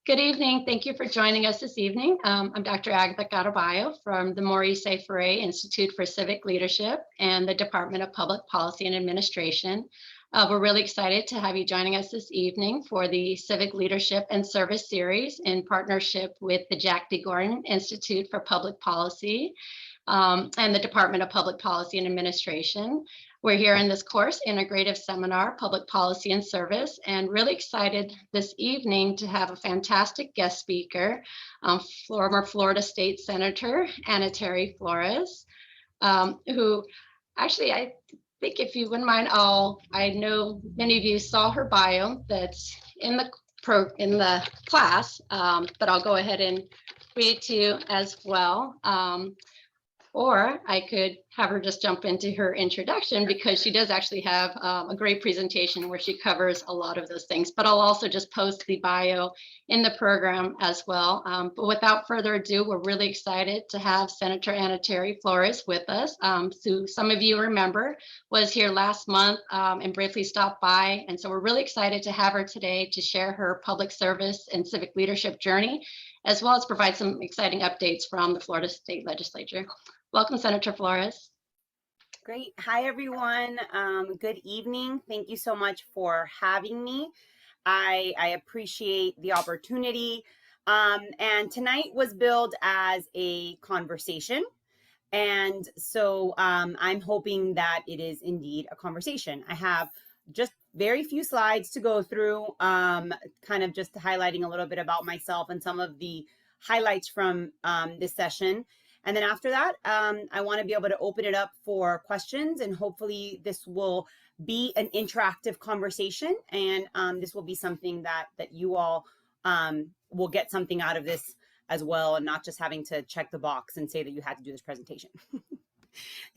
Good evening. Thank you for joining us this evening. I'm Dr. Agatha Caraballo from the Maurice A. Ferré Institute for Civic Leadership and the Department of Public Policy and Administration. We're really excited to have you joining us this evening for the Civic Leadership and Service Series in partnership with the Jack D. Gordon Institute for Public Policy and the Department of Public Policy and Administration. We're here in this course, Integrative Seminar, Public Policy and Service, and really excited this evening to have a fantastic guest speaker, former Florida State Senator Anitere Flores, who actually, I think if you wouldn't mind, I know many of you saw her bio that's in the class, but I'll go ahead and read it to you as well. Or I could have her just jump into her introduction because she does actually have a great presentation where she covers a lot of those things. But I'll also just post the bio in the program as well. But without further ado, we're really excited to have Senator Anitere Flores with us. So some of you remember was here last month and briefly stopped by. And so we're really excited to have her today to share her public service and civic leadership journey, as well as provide some exciting updates from the Florida State Legislature. Welcome, Senator Flores. Great. Hi, everyone. Good evening. Thank you so much for having me. I appreciate the opportunity. And tonight was billed as a conversation. And so I'm hoping that it is indeed a conversation. I have just very few slides to go through, kind of just highlighting a little bit about myself and some of the highlights from this session. And then after that, I want to be able to open it up for questions, and hopefully this will be an interactive conversation, and this will be something that you all will get something out of this as well, and not just having to check the box and say that you had to do this presentation.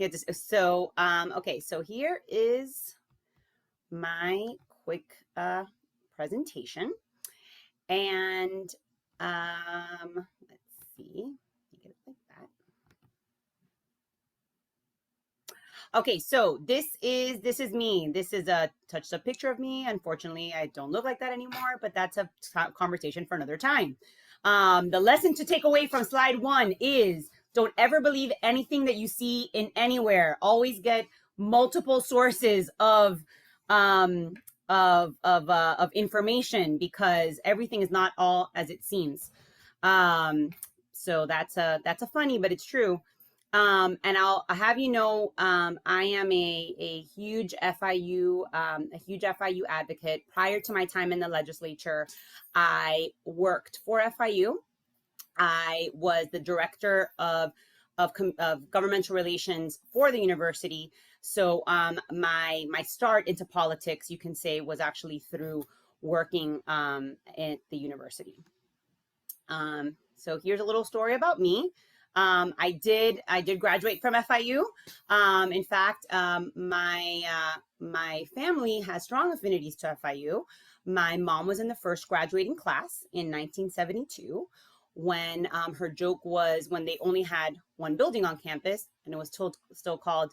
Okay, so here is my quick presentation, and let's see. Okay, so this is me. This is a touched up picture of me. Unfortunately, I don't look like that anymore, but that's a conversation for another time. The lesson to take away from slide 1 is don't ever believe anything that you see in anywhere. Always get multiple sources of information, because everything is not all as it seems. So that's a funny, but it's true. And I'll have you know, I am a huge FIU advocate. Prior to my time in the legislature, I worked for FIU. I was the director of governmental relations for the university. So my start into politics, you can say, was actually through working at the university. So here's a little story about me. I did graduate from FIU. In fact, my family has strong affinities to FIU. My mom was in the first graduating class in 1972 when her joke was when they only had one building on campus, and it was still called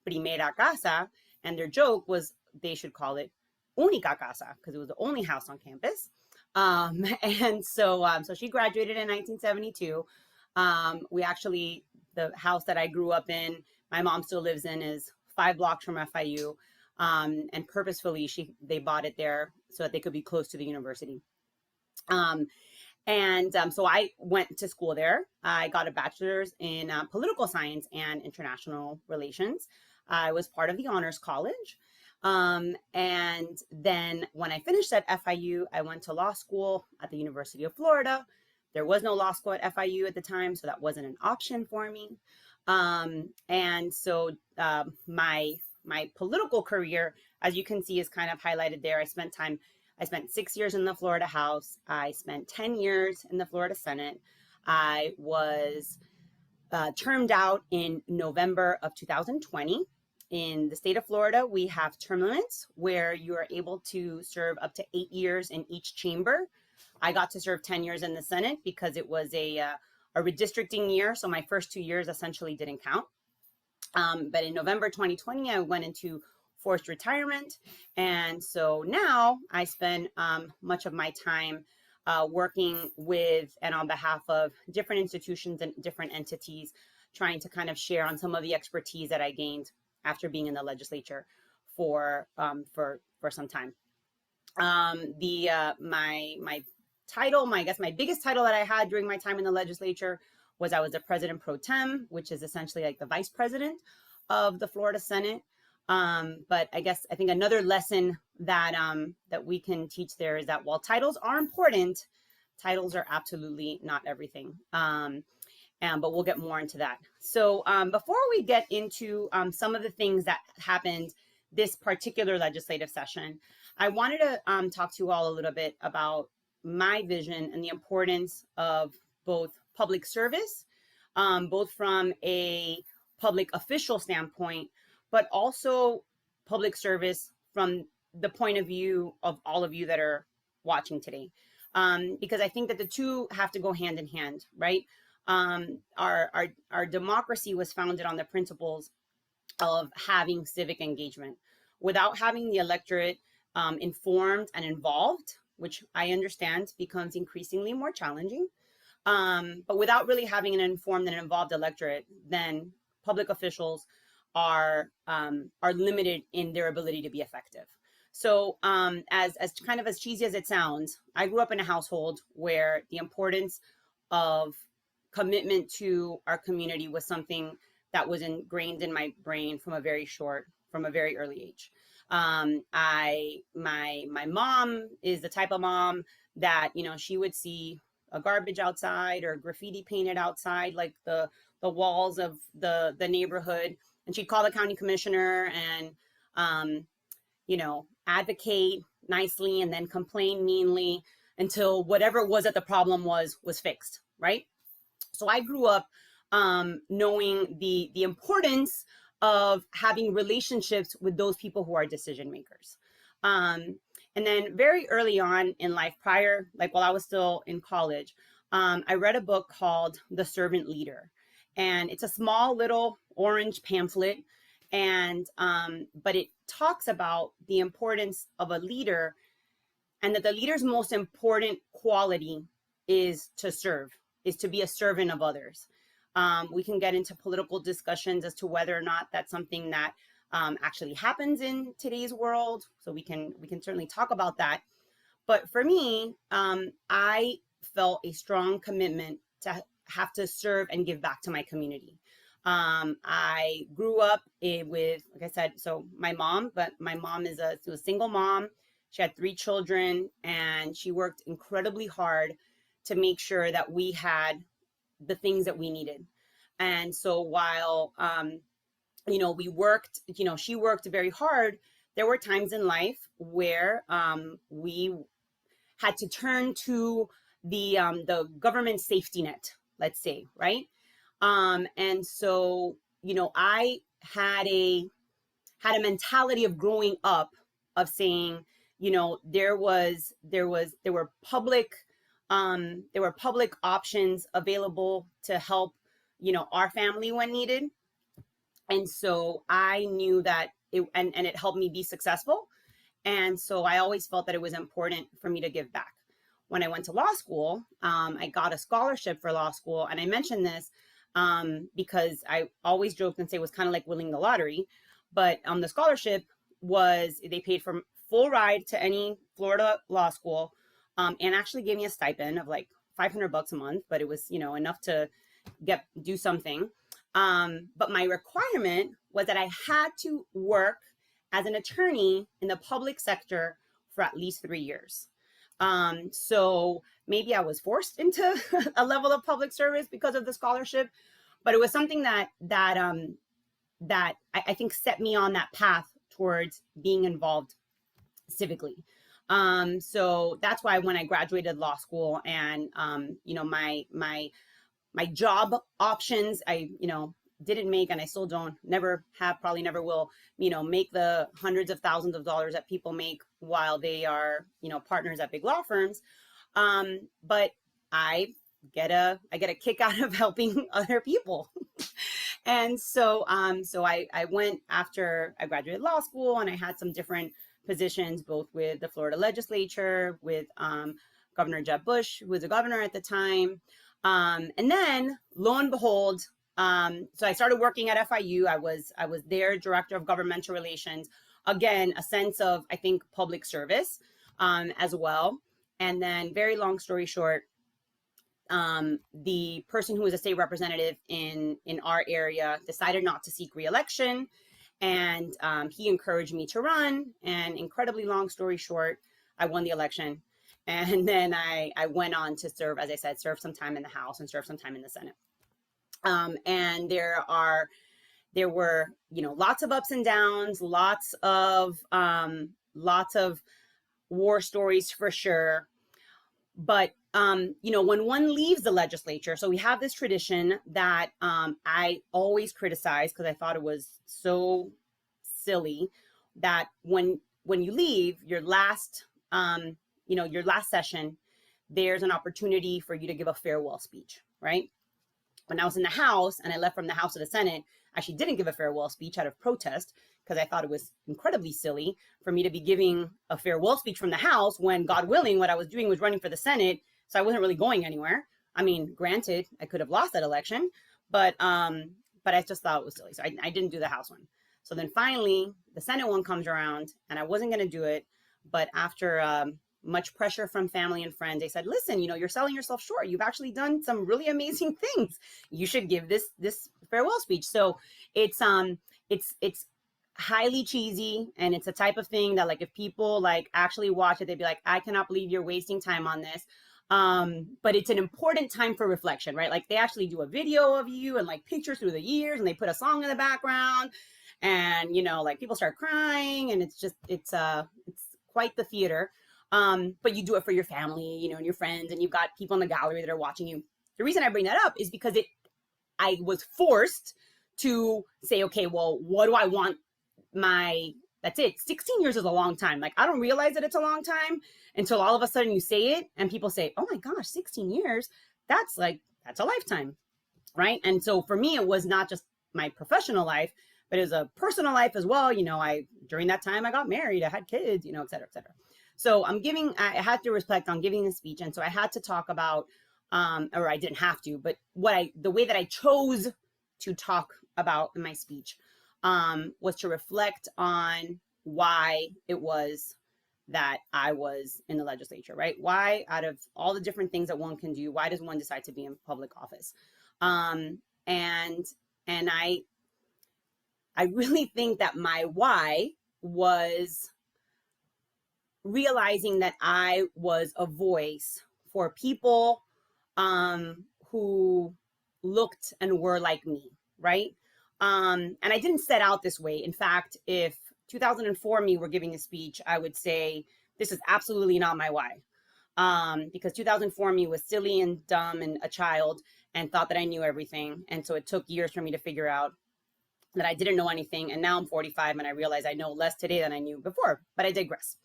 Primera Casa, and their joke was they should call it Única Casa because it was the only house on campus. And so she graduated in 1972. The house that I grew up in, my mom still lives in, is 5 blocks from FIU. And purposefully, they bought it there so that they could be close to the university. So I went to school there. I got a bachelor's in political science and international relations. I was part of the honors college. And then when I finished at FIU, I went to law school at the University of Florida. There was no law school at FIU at the time, so that wasn't an option for me. And so my political career, as you can see, is kind of highlighted there. I spent 6 years in the Florida House. I spent 10 years in the Florida Senate. I was termed out in November of 2020. In the state of Florida, we have term limits where you are able to serve up to 8 years in each chamber. I got to serve 10 years in the Senate because it was a redistricting year. So my first 2 years essentially didn't count. But in November 2020, I went into forced retirement. And so now I spend much of my time working with and on behalf of different institutions and different entities, trying to kind of share on some of the expertise that I gained after being in the legislature for some time. My title, I guess my biggest title that I had during my time in the legislature was I was the president pro tem, which is essentially like the vice president of the Florida Senate. But I think another lesson that that we can teach there is that while titles are important, titles are absolutely not everything. But we'll get more into that. So before we get into some of the things that happened this particular legislative session, I wanted to talk to you all a little bit about my vision and the importance of both public service, both from a public official standpoint, but also public service from the point of view of all of you that are watching today. Because I think that the two have to go hand in hand, right? Our democracy was founded on the principles of having civic engagement. Without having the electorate informed and involved, which I understand becomes increasingly more challenging, but without really having an informed and involved electorate, then public officials are limited in their ability to be effective. So as kind of as cheesy as it sounds, I grew up in a household where the importance of commitment to our community was something that was ingrained in my brain from a very early age. My mom is the type of mom that, she would see a garbage outside or graffiti painted outside, like the walls of the neighborhood. And she'd call the county commissioner and, advocate nicely and then complain meanly until whatever it was that the problem was fixed, right? So I grew up knowing the importance of having relationships with those people who are decision makers. And then very early on in life, while I was still in college, I read a book called The Servant Leader. And it's a small little orange pamphlet. And but it talks about the importance of a leader, and that the leader's most important quality is to serve, is to be a servant of others. We can get into political discussions as to whether or not that's something that actually happens in today's world. So we can certainly talk about that. But for me, I felt a strong commitment to have to serve and give back to my community. I grew up with, like I said, so my mom is a single mom. She had 3 children, and she worked incredibly hard to make sure that we had the things that we needed. And so while, we worked, she worked very hard, there were times in life where we had to turn to the government safety net, let's say, right? And so, I had a mentality of growing up of saying, there were public options available to help, our family when needed. And so I knew that it helped me be successful. And so I always felt that it was important for me to give back. When I went to law school, I got a scholarship for law school. And I mentioned this because I always joked and say it was kind of like winning the lottery. But the scholarship they paid for full ride to any Florida law school, and actually gave me a stipend of like $500 a month, but it was, enough to do something. But my requirement was that I had to work as an attorney in the public sector for at least 3 years. So maybe I was forced into a level of public service because of the scholarship, but it was something that I think set me on that path towards being involved civically. So that's why when I graduated law school and, my job options, I, didn't make, and I still don't, never have, probably never will, make the hundreds of thousands of dollars that people make while they are, partners at big law firms. But I get a kick out of helping other people. And so, I went after I graduated law school, and I had some different positions, both with the Florida legislature, with Governor Jeb Bush, who was the governor at the time. And then lo and behold, so I started working at FIU. I was their director of governmental relations. Again, a sense of, I think, public service as well. And then, very long story short, the person who was a state representative in our area decided not to seek re-election, and he encouraged me to run. And incredibly long story short, I won the election. And then I went on to serve, as I said, serve some time in the House and serve some time in the Senate. And there were, you know, lots of ups and downs, lots of war stories for sure. But, you know, when one leaves the legislature, so we have this tradition that I always criticized because I thought it was so silly, that when you leave your last, you know, your last session, there's an opportunity for you to give a farewell speech, right? When I was in the House and I left from the House to the Senate, I actually didn't give a farewell speech out of protest because I thought it was incredibly silly for me to be giving a farewell speech from the House when, God willing, what I was doing was running for the Senate. So I wasn't really going anywhere. I mean, granted, I could have lost that election, but I just thought it was silly. So I didn't do the House one. So then finally, the Senate one comes around and I wasn't going to do it. But after much pressure from family and friends, they said, listen, you know, you're selling yourself short. You've actually done some really amazing things. You should give this farewell speech. So it's highly cheesy, and it's a type of thing that, like, if people like actually watch it, they'd be like, I cannot believe you're wasting time on this. But it's an important time for reflection, right? Like, they actually do a video of you and like pictures through the years, and they put a song in the background, and, you know, like, people start crying, and it's quite the theater. But you do it for your family, you know, and your friends, and you've got people in the gallery that are watching you. The reason I bring that up is because I was forced to say, okay, well, what do I want that's it. 16 years is a long time. Like, I don't realize that it's a long time until all of a sudden you say it and people say, oh my gosh, 16 years, that's a lifetime, right? And so for me, it was not just my professional life, but it was a personal life as well. You know, during that time I got married, I had kids, you know, et cetera, et cetera. So I had to reflect on giving the speech. And so I had to talk about, or I didn't have to, but the way that I chose to talk about in my speech was to reflect on why it was that I was in the legislature, right? Why, out of all the different things that one can do, why does one decide to be in public office? And I really think that my why was realizing that I was a voice for people who looked and were like me, right? And I didn't set out this way. In fact, if 2004 me were giving a speech, I would say this is absolutely not my why. Because 2004 me was silly and dumb and a child and thought that I knew everything. And so it took years for me to figure out that I didn't know anything. And now I'm 45 and I realize I know less today than I knew before, but I digress.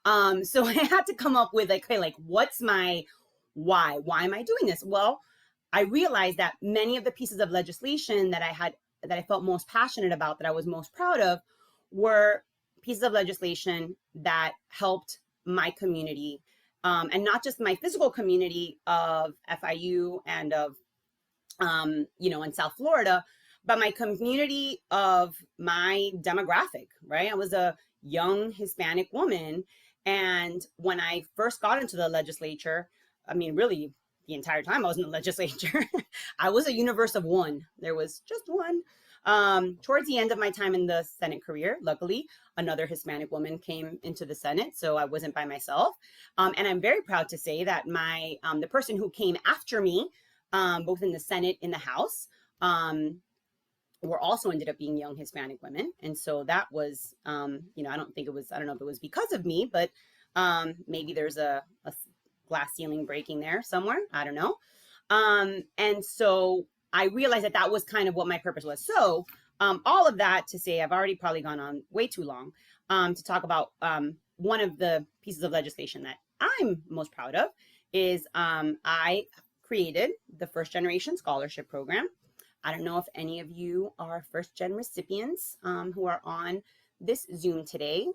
So I had to come up with what's my why? Why am I doing this? Well, I realized that many of the pieces of legislation that I felt most passionate about, that I was most proud of, were pieces of legislation that helped my community, and not just my physical community of FIU and of, in South Florida, but my community of my demographic, right? I was a young Hispanic woman. And when I first got into the legislature, I mean, really, the entire time I was in the legislature, I was a universe of one. There was just one. Towards the end of my time in the Senate career, luckily, another Hispanic woman came into the Senate, so I wasn't by myself. And I'm very proud to say that the person who came after me, both in the Senate, in the House, were also ended up being young Hispanic women. And so that was, I don't know if it was because of me, but maybe there's a glass ceiling breaking there somewhere. I don't know. And so I realized that was kind of what my purpose was. So all of that to say, I've already probably gone on way too long to talk about one of the pieces of legislation that I'm most proud of is I created the First Generation Scholarship Program. I don't know if any of you are first gen recipients who are on this Zoom today,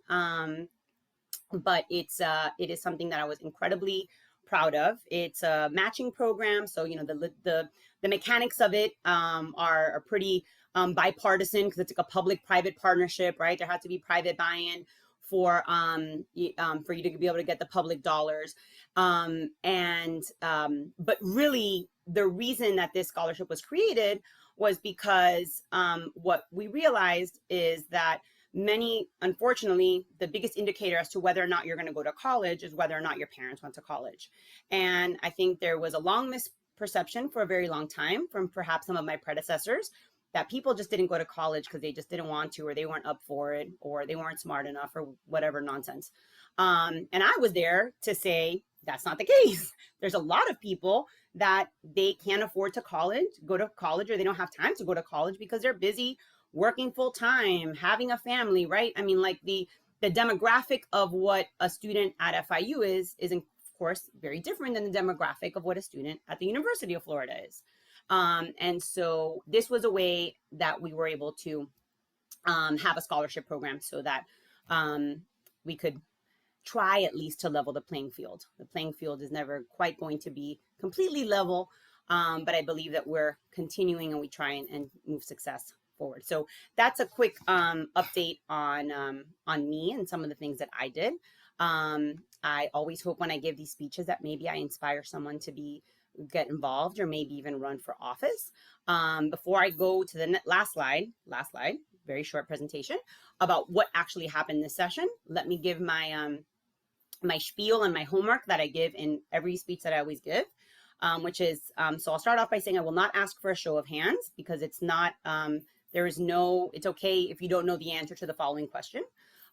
but it is something that I was incredibly proud of. It's a matching program, so you know the mechanics of it are pretty bipartisan because it's like a public-private partnership, right? There has to be private buy-in for you to be able to get the public dollars. But really, the reason that this scholarship was created was because what we realized is that unfortunately, the biggest indicator as to whether or not you're going to go to college is whether or not your parents went to college. And I think there was a long misperception for a very long time from perhaps some of my predecessors that people just didn't go to college because they just didn't want to, or they weren't up for it, or they weren't smart enough, or whatever nonsense. And I was there to say that's not the case. There's a lot of people that they can't afford to go to college, or they don't have time to go to college because they're busy working full time, having a family, right? I mean, like the demographic of what a student at FIU is of course very different than the demographic of what a student at the University of Florida is. And so this was a way that we were able to have a scholarship program so that we could try at least to level the playing field. The playing field is never quite going to be completely level, but I believe that we're continuing and we try and move success forward. So that's a quick update on me and some of the things that I did. I always hope when I give these speeches that maybe I inspire someone to get involved or maybe even run for office. Before I go to the last slide, very short presentation about what actually happened this session. Let me give my my spiel and my homework that I give in every speech that I always give, which is, so I'll start off by saying I will not ask for a show of hands because it's not, it's okay if you don't know the answer to the following question.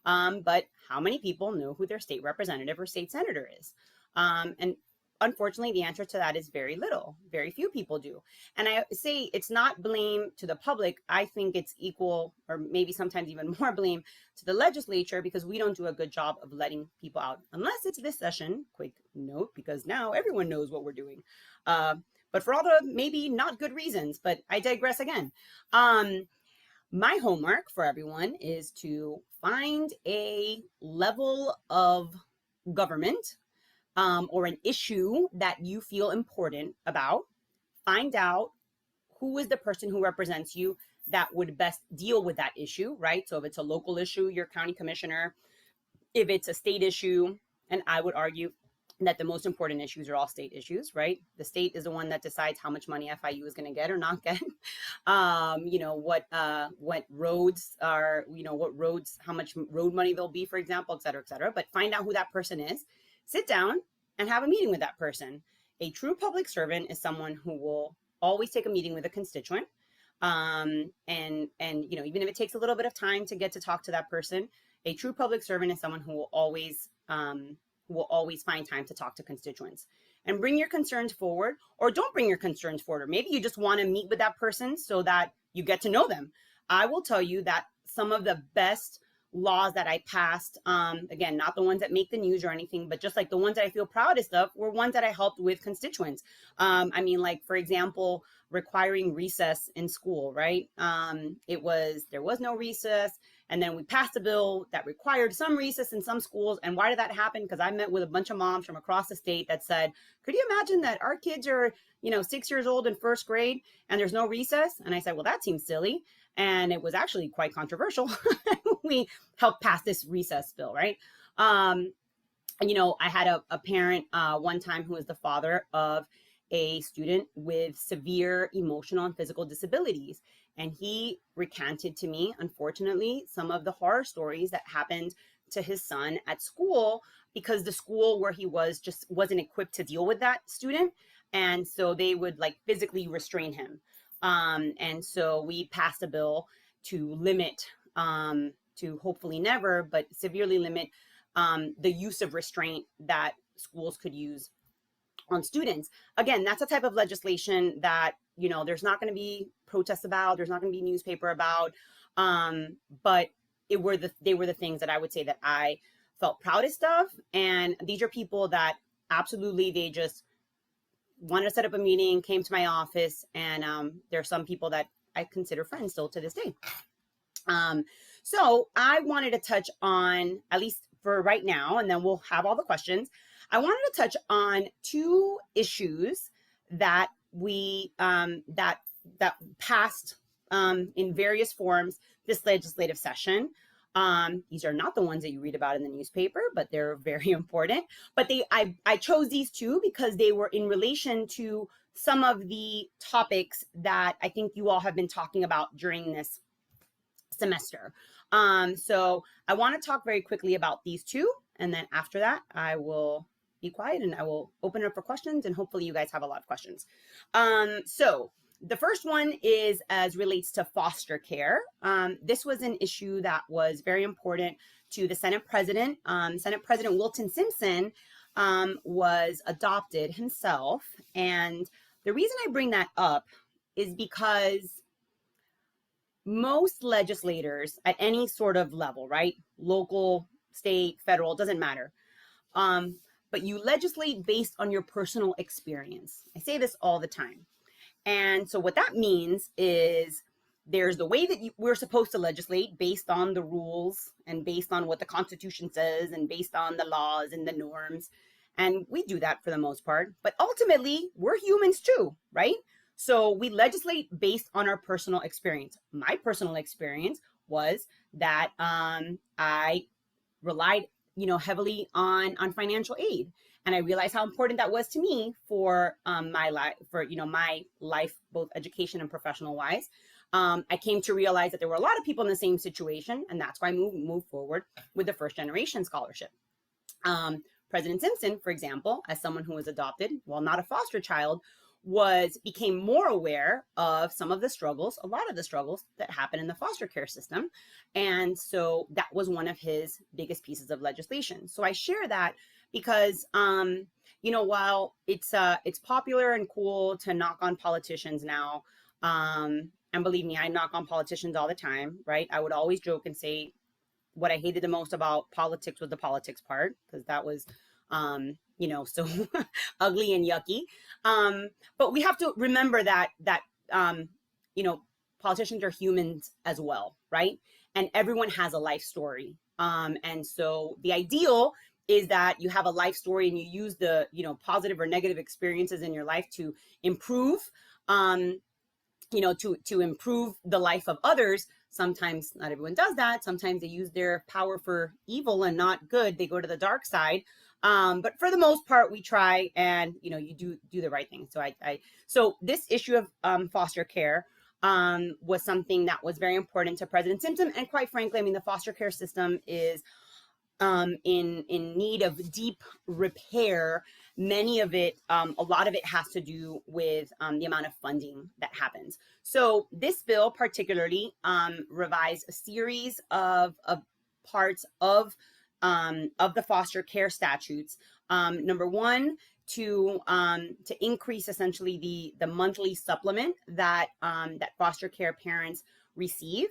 But how many people know who their state representative or state senator is? And unfortunately, the answer to that is very little. Very few people do. And I say it's not blame to the public. I think it's equal, or maybe sometimes even more blame to the legislature, because we don't do a good job of letting people out, unless it's this session. Quick note, because now everyone knows what we're doing. But for all the maybe not good reasons, but I digress again. My homework for everyone is to find a level of government or an issue that you feel important about. Find out who is the person who represents you that would best deal with that issue, right? So if it's a local issue, your county commissioner. If it's a state issue, and I would argue that the most important issues are all state issues, right? The state is the one that decides how much money FIU is going to get or not get. What roads are, how much road money there'll be, for example, et cetera, et cetera. But find out who that person is. Sit down and have a meeting with that person. A true public servant is someone who will always take a meeting with a constituent. And even if it takes a little bit of time to get to talk to that person, a true public servant is someone who will always find time to talk to constituents and bring your concerns forward, or don't bring your concerns forward. Or maybe you just want to meet with that person so that you get to know them. I will tell you that some of the best laws that I passed, again, not the ones that make the news or anything, but just like the ones that I feel proudest of were ones that I helped with constituents. For example, requiring recess in school, right? There was no recess. And then we passed a bill that required some recess in some schools. And why did that happen? Because I met with a bunch of moms from across the state that said, could you imagine that our kids are, 6 years old in first grade and there's no recess? And I said, well, that seems silly. And it was actually quite controversial. We helped pass this recess bill, right? I had a parent one time who was the father of a student with severe emotional and physical disabilities. And he recanted to me, unfortunately, some of the horror stories that happened to his son at school, because the school where he was just wasn't equipped to deal with that student. And so they would physically restrain him. And so we passed a bill to limit, to hopefully never, but severely limit the use of restraint that schools could use on students. Again, that's a type of legislation that, there's not going to be protests about, there's not going to be newspaper about, but they were the things that I would say that I felt proudest of. And these are people that absolutely, they just wanted to set up a meeting, came to my office, and there are some people that I consider friends still to this day. So I wanted to touch on, at least for right now, and then we'll have all the questions. I wanted to touch on two issues that we that passed in various forms this legislative session. These are not the ones that you read about in the newspaper, but they're very important. But I chose these two because they were in relation to some of the topics that I think you all have been talking about during this semester. So I want to talk very quickly about these two, and then after that, I will be quiet and I will open it up for questions, and hopefully you guys have a lot of questions. So the first one is as relates to foster care. This was an issue that was very important to the Senate President. Senate President Wilton Simpson was adopted himself. And the reason I bring that up is because most legislators at any sort of level, right? Local, state, federal, doesn't matter. But you legislate based on your personal experience. I say this all the time. And so what that means is there's the way that we're supposed to legislate based on the rules and based on what the Constitution says and based on the laws and the norms. And we do that for the most part. But ultimately, we're humans too, right? So we legislate based on our personal experience. My personal experience was that I relied, heavily on financial aid. And I realized how important that was to me for my life, my life, both education and professional wise. I came to realize that there were a lot of people in the same situation, and that's why I moved forward with the first generation scholarship. President Simpson, for example, as someone who was adopted, while not a foster child, became more aware of some of the struggles, a lot of the struggles that happen in the foster care system. And so that was one of his biggest pieces of legislation. So I share that because, while it's popular and cool to knock on politicians now, and believe me, I knock on politicians all the time, right? I would always joke and say what I hated the most about politics was the politics part, because that was, so ugly and yucky. But we have to remember that politicians are humans as well, right? And everyone has a life story. And so the ideal is that you have a life story and you use the, positive or negative experiences in your life to improve, to improve the life of others. Sometimes not everyone does that. Sometimes they use their power for evil and not good. They go to the dark side. But for the most part, we try and, you do the right thing. So this issue of foster care was something that was very important to President Simpson. And quite frankly, the foster care system is in need of deep repair. Many of it, a lot of it has to do with the amount of funding that happens. So this bill particularly revised a series of parts of the foster care statutes. Number one, to increase essentially the monthly supplement that foster care parents receive,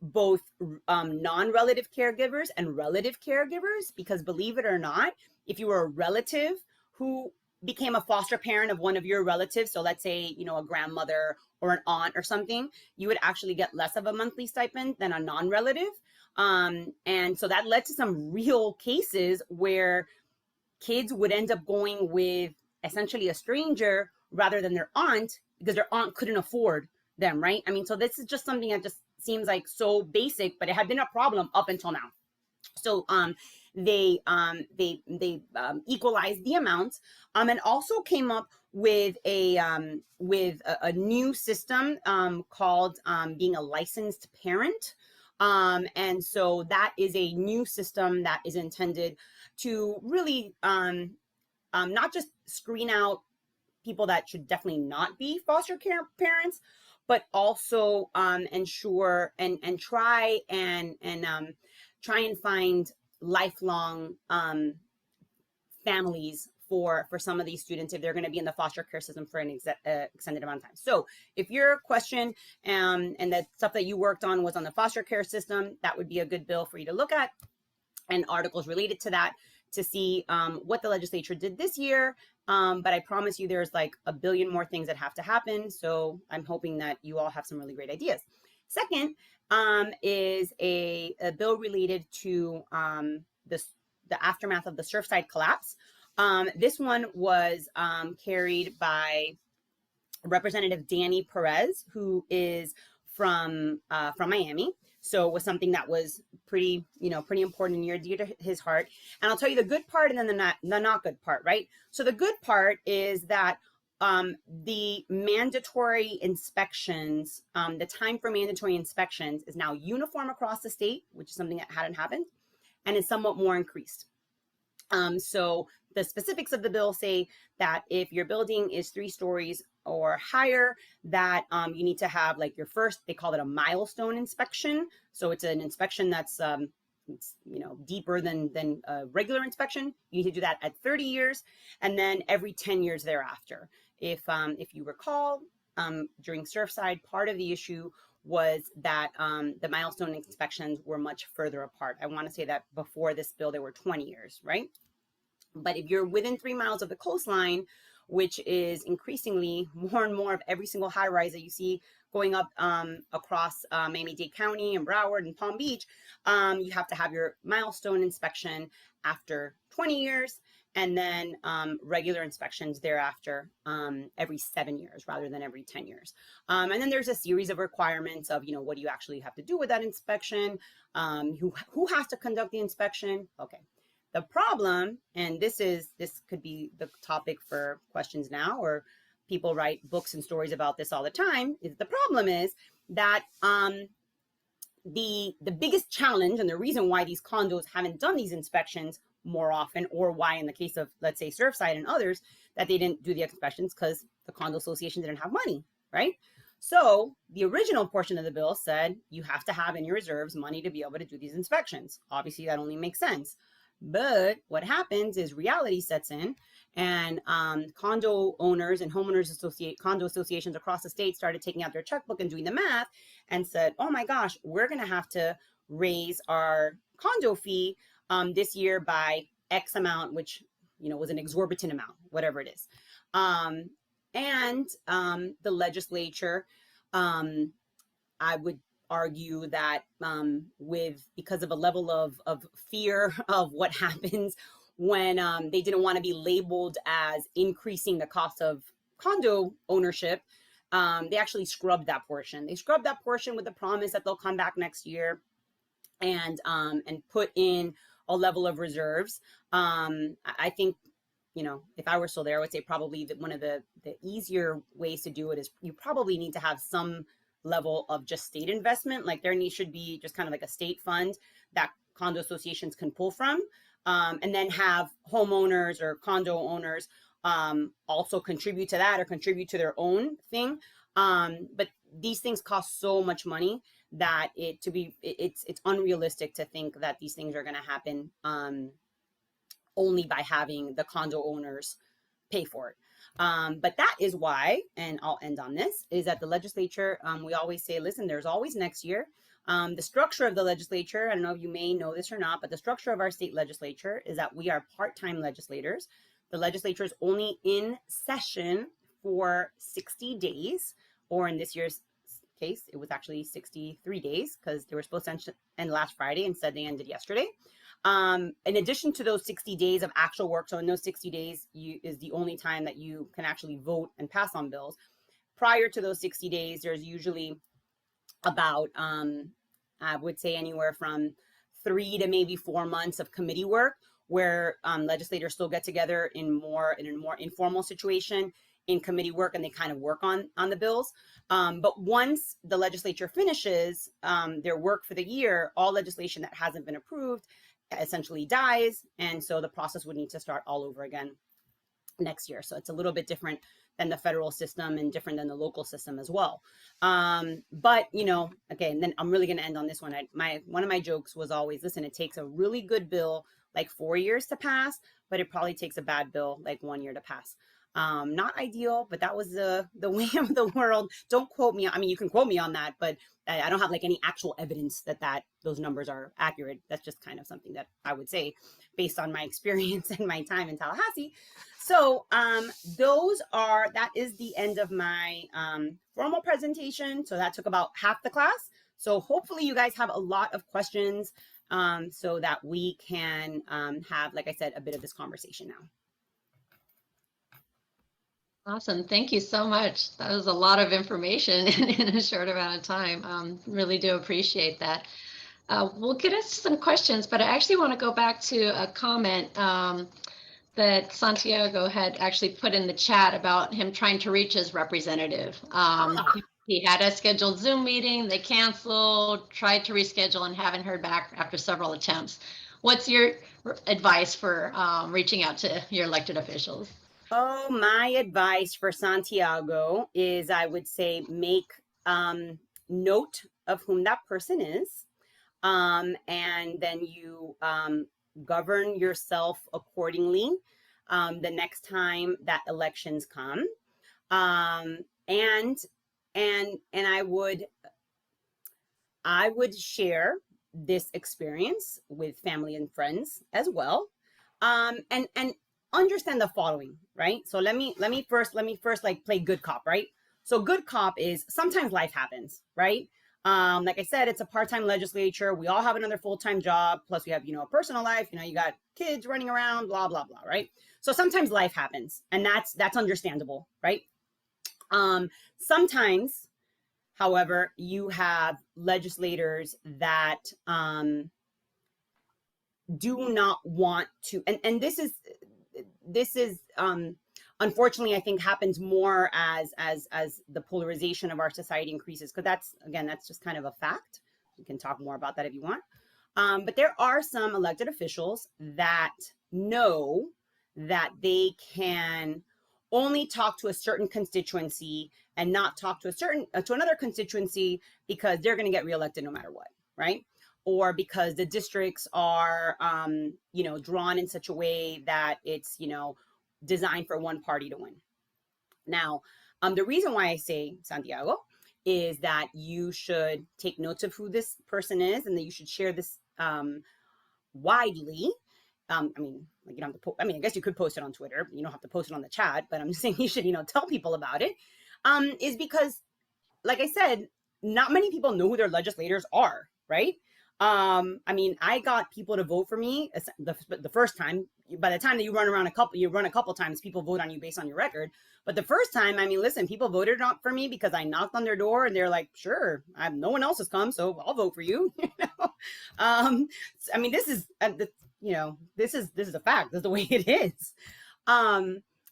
both non-relative caregivers and relative caregivers, because believe it or not, if you were a relative who became a foster parent of one of your relatives, so let's say, a grandmother or an aunt or something, you would actually get less of a monthly stipend than a non-relative. And so that led to some real cases where kids would end up going with essentially a stranger rather than their aunt, because their aunt couldn't afford them, right? So this is just something that just seems like so basic, but it had been a problem up until now. So they equalized the amounts, and also came up with a new system called being a licensed parent. And so that is a new system that is intended to really not just screen out people that should definitely not be foster care parents, but also ensure and try and find lifelong families for some of these students if they're going to be in the foster care system for an extended amount of time. So if your question and the stuff that you worked on was on the foster care system, that would be a good bill for you to look at, and articles related to that to see what the legislature did this year. But I promise you there's like a billion more things that have to happen. So I'm hoping that you all have some really great ideas. Second is a bill related to the aftermath of the Surfside collapse. This one was carried by Representative Danny Perez, who is from Miami. So it was something that was pretty important and near dear to his heart. And I'll tell you the good part and then the not good part, right? So the good part is that the mandatory inspections, the time for mandatory inspections is now uniform across the state, which is something that hadn't happened, and is somewhat more increased. So the specifics of the bill say that if your building is 3 stories or higher, that you need to have like your first, they call it a milestone inspection. So it's an inspection that's deeper than a regular inspection. You need to do that at 30 years and then every 10 years thereafter. If you recall, during Surfside, part of the issue was that the milestone inspections were much further apart. I want to say that before this bill, they were 20 years, right? But if you're within 3 miles of the coastline, which is increasingly more and more of every single high rise that you see going up across Miami-Dade County and Broward and Palm Beach, you have to have your milestone inspection after 20 years and then regular inspections thereafter every 7 years rather than every 10 years. And then there's a series of requirements of, what do you actually have to do with that inspection? Who has to conduct the inspection? Okay. The problem, and this could be the topic for questions now, or people write books and stories about this all the time, is the problem is that the biggest challenge and the reason why these condos haven't done these inspections more often, or why in the case of, let's say, Surfside and others, that they didn't do the inspections because the condo association didn't have money, right? So the original portion of the bill said you have to have in your reserves money to be able to do these inspections. Obviously, that only makes sense. But what happens is reality sets in, and condo owners and condo associations across the state started taking out their checkbook and doing the math and said, oh my gosh, we're going to have to raise our condo fee this year by X amount, which, was an exorbitant amount, whatever it is. And the legislature, I would argue that because of a level of fear of what happens when they didn't want to be labeled as increasing the cost of condo ownership, they actually scrubbed that portion. They scrubbed that portion with the promise that they'll come back next year and put in a level of reserves. I think, if I were still there, I would say probably that one of the easier ways to do it is you probably need to have some level of just state investment. Like there should be just kind of like a state fund that condo associations can pull from, and then have homeowners or condo owners also contribute to that or contribute to their own thing. But these things cost so much money that it's unrealistic to think that these things are going to happen only by having the condo owners pay for it. But that is why, and I'll end on this, is that the legislature, we always say, listen, there's always next year. The structure of the legislature, I don't know if you may know this or not, but the structure of our state legislature is that we are part-time legislators. The legislature is only in session for 60 days, or in this year's case, it was actually 63 days because they were supposed to end last Friday. Instead, they ended yesterday. In addition to those 60 days of actual work, so in those 60 days is the only time that you can actually vote and pass on bills. Prior to those 60 days, there's usually about, I would say anywhere from 3 to maybe 4 months of committee work where legislators still get together in a more informal situation in committee work, and they kind of work on the bills. But once the legislature finishes their work for the year, all legislation that hasn't been approved essentially dies, and so the process would need to start all over again next year. So it's a little bit different than the federal system and different than the local system as well. But okay, and then I'm really going to end on this one. One of my jokes was always, listen, it takes a really good bill like 4 years to pass, but it probably takes a bad bill like 1 year to pass. Not ideal, but that was the way of the world. Don't quote me. I mean, you can quote me on that, but I don't have like any actual evidence that those numbers are accurate. That's just kind of something that I would say based on my experience and my time in Tallahassee. So that is the end of my formal presentation. So that took about half the class. So hopefully you guys have a lot of questions so that we can have, like I said, a bit of this conversation now. Awesome. Thank you so much. That was a lot of information in a short amount of time. Really do appreciate that. We'll get us some questions, but I actually want to go back to a comment that Santiago had actually put in the chat about him trying to reach his representative. He had a scheduled Zoom meeting, they canceled, tried to reschedule and haven't heard back after several attempts. What's your advice for reaching out to your elected officials? Oh, my advice for Santiago is, I would say, make note of whom that person is, and then you govern yourself accordingly the next time that elections come. And I would share this experience with family and friends as well, and understand the following, right? So let me first like play good cop, right? So good cop is sometimes life happens, right? Like I said, it's a part-time legislature. We all have another full-time job. Plus we have, a personal life, you got kids running around, blah, blah, blah, right? So sometimes life happens, and that's understandable, right? Sometimes, however, you have legislators that do not want to, and this is unfortunately, I think happens more as the polarization of our society increases, because that's just kind of a fact. We can talk more about that if you want. But there are some elected officials that know that they can only talk to a certain constituency and not talk to another constituency because they're going to get reelected no matter what, right? Or because the districts are, drawn in such a way that it's, designed for one party to win. Now, the reason why I say Santiago is that you should take notes of who this person is, and that you should share this widely. I guess you could post it on Twitter. You don't have to post it on the chat, but I'm just saying you should, tell people about it. Is because, like I said, not many people know who their legislators are, right? I got people to vote for me the first time. By the time that you run a couple times, people vote on you based on your record. But the first time, listen, people voted for me because I knocked on their door and they're like, sure, no one else has come, so I'll vote for you. This is a fact. This is the way it is.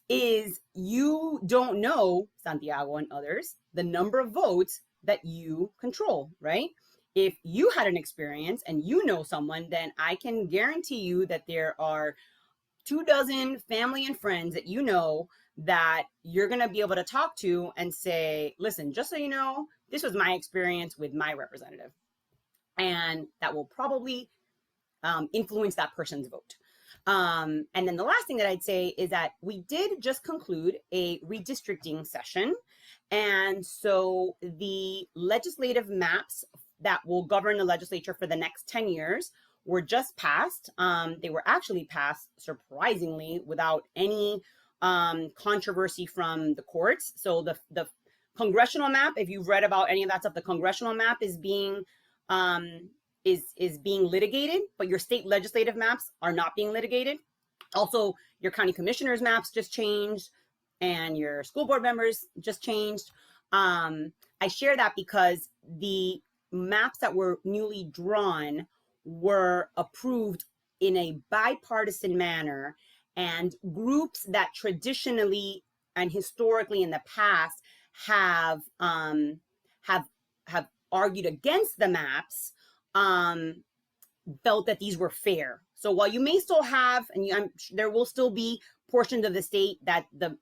Is you don't know, Santiago and others, the number of votes that you control, right? If you had an experience and you know someone, then I can guarantee you that there are 24 family and friends that you know that you're going to be able to talk to and say, listen, just so you know, this was my experience with my representative. And that will probably influence that person's vote. And then the last thing that I'd say is that we did just conclude a redistricting session. And so the legislative maps that will govern the legislature for the next 10 years were just passed. They were actually passed, surprisingly, without any controversy from the courts. So the congressional map, if you've read about any of that stuff, the congressional map is being litigated, but your state legislative maps are not being litigated. Also, your county commissioners maps just changed, and your school board members just changed. I share that because the maps that were newly drawn were approved in a bipartisan manner, and groups that traditionally and historically in the past have argued against the maps felt that these were fair. So while you may still have, and there will still be portions of the state that the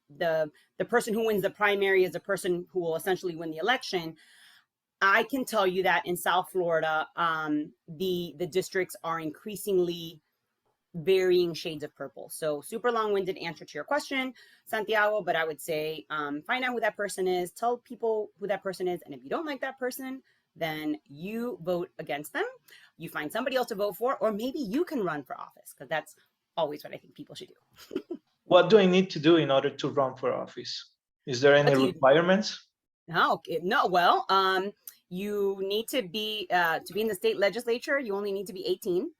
person who wins the primary is the person who will essentially win the election, I can tell you that in South Florida, the districts are increasingly varying shades of purple. So super long-winded answer to your question, Santiago, but I would say find out who that person is, tell people who that person is, and if you don't like that person, then you vote against them. You find somebody else to vote for, or maybe you can run for office, because that's always what I think people should do. What do I need to do in order to run for office? Is there any requirements? No, well, You need to be in the state legislature. You only need to be 18.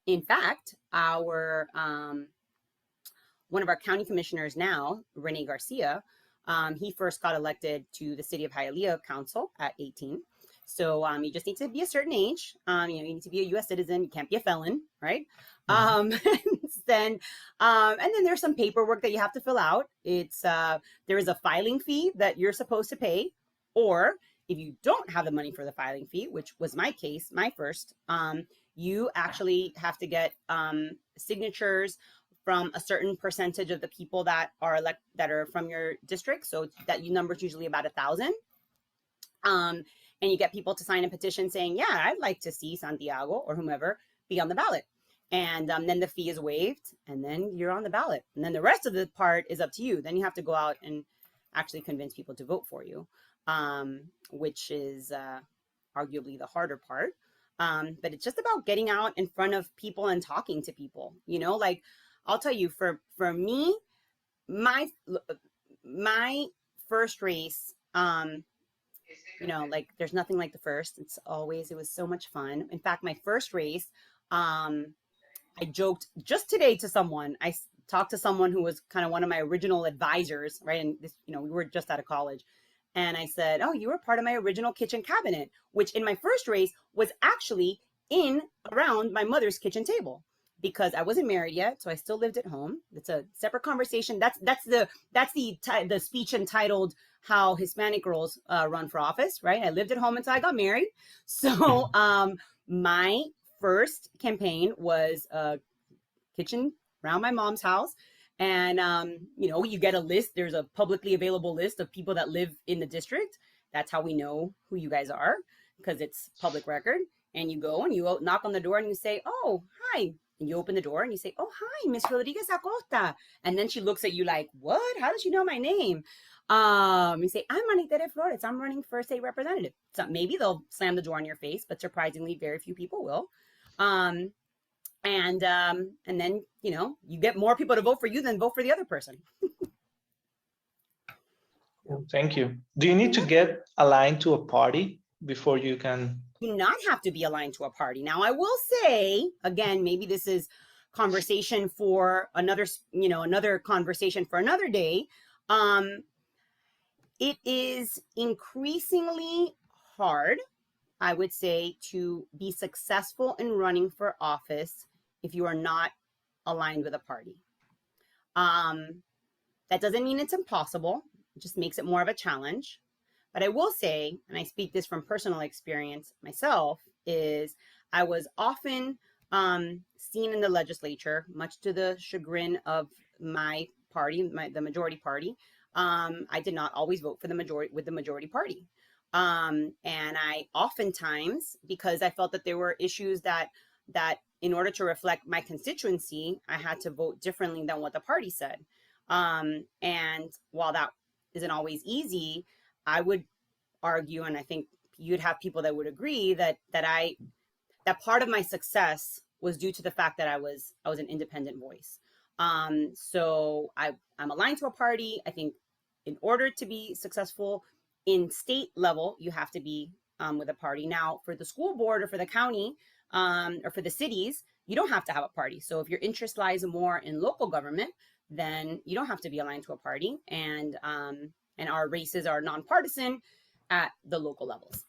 In fact, our one of our county commissioners now, Rene Garcia, he first got elected to the city of Hialeah council at 18. So you just need to be a certain age. You need to be a U.S. citizen. You can't be a felon, right? Then and then there's some paperwork that you have to fill out. It's there is a filing fee that you're supposed to pay, or if you don't have the money for the filing fee, which was my case, my first, you actually have to get signatures from a certain percentage of the people that are that are from your district. So that number's usually about 1,000. And you get people to sign a petition saying, yeah, I'd like to see Santiago or whomever be on the ballot. And then the fee is waived, and then you're on the ballot. And then the rest of the part is up to you. Then you have to go out and actually convince people to vote for you, which is arguably the harder part. But it's just about getting out in front of people and talking to people. You know, like I'll tell you, for me, my first race, you know, like there's nothing like the first. It was so much fun. In fact, my first race, I joked just today to someone. I talked to someone who was kind of one of my original advisors, right? And this, you know, we were just out of college. And I said, oh, you were part of my original kitchen cabinet, which in my first race was actually around my mother's kitchen table, because I wasn't married yet. So I still lived at home. It's a separate conversation. That's the speech entitled How Hispanic Girls Run for Office, right? I lived at home until I got married. So my first campaign was a kitchen around my mom's house. And, you know, you get a list. There's a publicly available list of people that live in the district. That's how we know who you guys are, because it's public record. And you go and you knock on the door and you say, oh, hi. And you open the door and you say, oh, hi, Miss Rodriguez Acosta. And then she looks at you like, what? How does she know my name? You say, I'm Anitere Flores. I'm running for state representative. So maybe they'll slam the door in your face, but surprisingly, very few people will. And then, you know, you get more people to vote for you than vote for the other person. Thank you. Do you need to get aligned to a party before you can? Do not have to be aligned to a party. Now, I will say, again, maybe this is conversation for another, you know, another conversation for another day. It is increasingly hard, I would say, to be successful in running for office if you are not aligned with a party. That doesn't mean it's impossible. It just makes it more of a challenge. But I will say, and I speak this from personal experience myself, is I was often seen in the legislature, much to the chagrin of my party, the majority party. I did not always vote for the majority party. And I oftentimes, because I felt that there were issues that in order to reflect my constituency, I had to vote differently than what the party said. And while that isn't always easy, I would argue, and I think you'd have people that would agree, that part of my success was due to the fact that I was an independent voice. So I'm aligned to a party. I think in order to be successful in state level, you have to be with a party. Now, for the school board or for the county or for the cities, you don't have to have a party. So if your interest lies more in local government, then you don't have to be aligned to a party. And our races are nonpartisan at the local levels.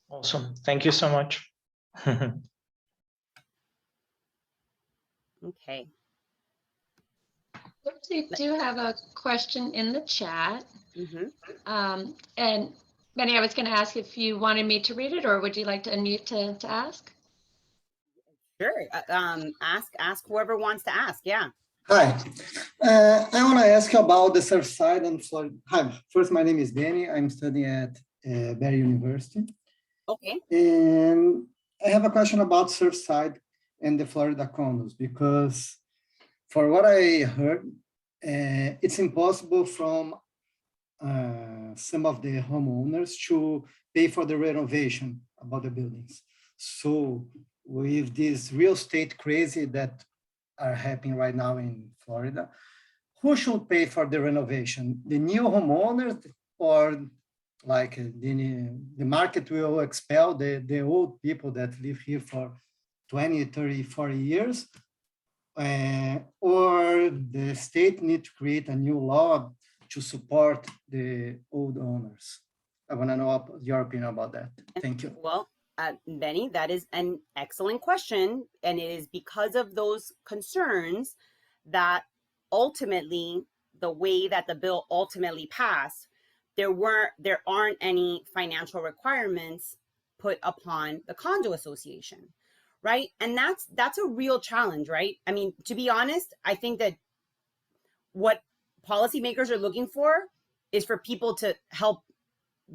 Awesome. Thank you so much. Okay. We do have a question in the chat. Mm-hmm. And Benny, I was going to ask if you wanted me to read it, or would you like to unmute to ask? Sure. Ask whoever wants to ask. Yeah. Hi. I want to ask you about the Surfside and Florida. Hi. First, my name is Benny. I'm studying at Barry University. Okay. And I have a question about Surfside and the Florida condos, because for what I heard, it's impossible from some of the homeowners to pay for the renovation about the buildings. So with this real estate crazy that are happening right now in Florida, who should pay for the renovation? The new homeowners or like the market will expel the old people that live here for 20, 30, 40 years, or the state need to create a new law to support the old owners? I want to know your opinion about that. Thank you. Well, Benny, that is an excellent question. And it is because of those concerns that ultimately, the way that the bill ultimately passed, there aren't any financial requirements put upon the condo association, right? And that's a real challenge, right? I mean, to be honest, I think that what policymakers are looking for is for people to help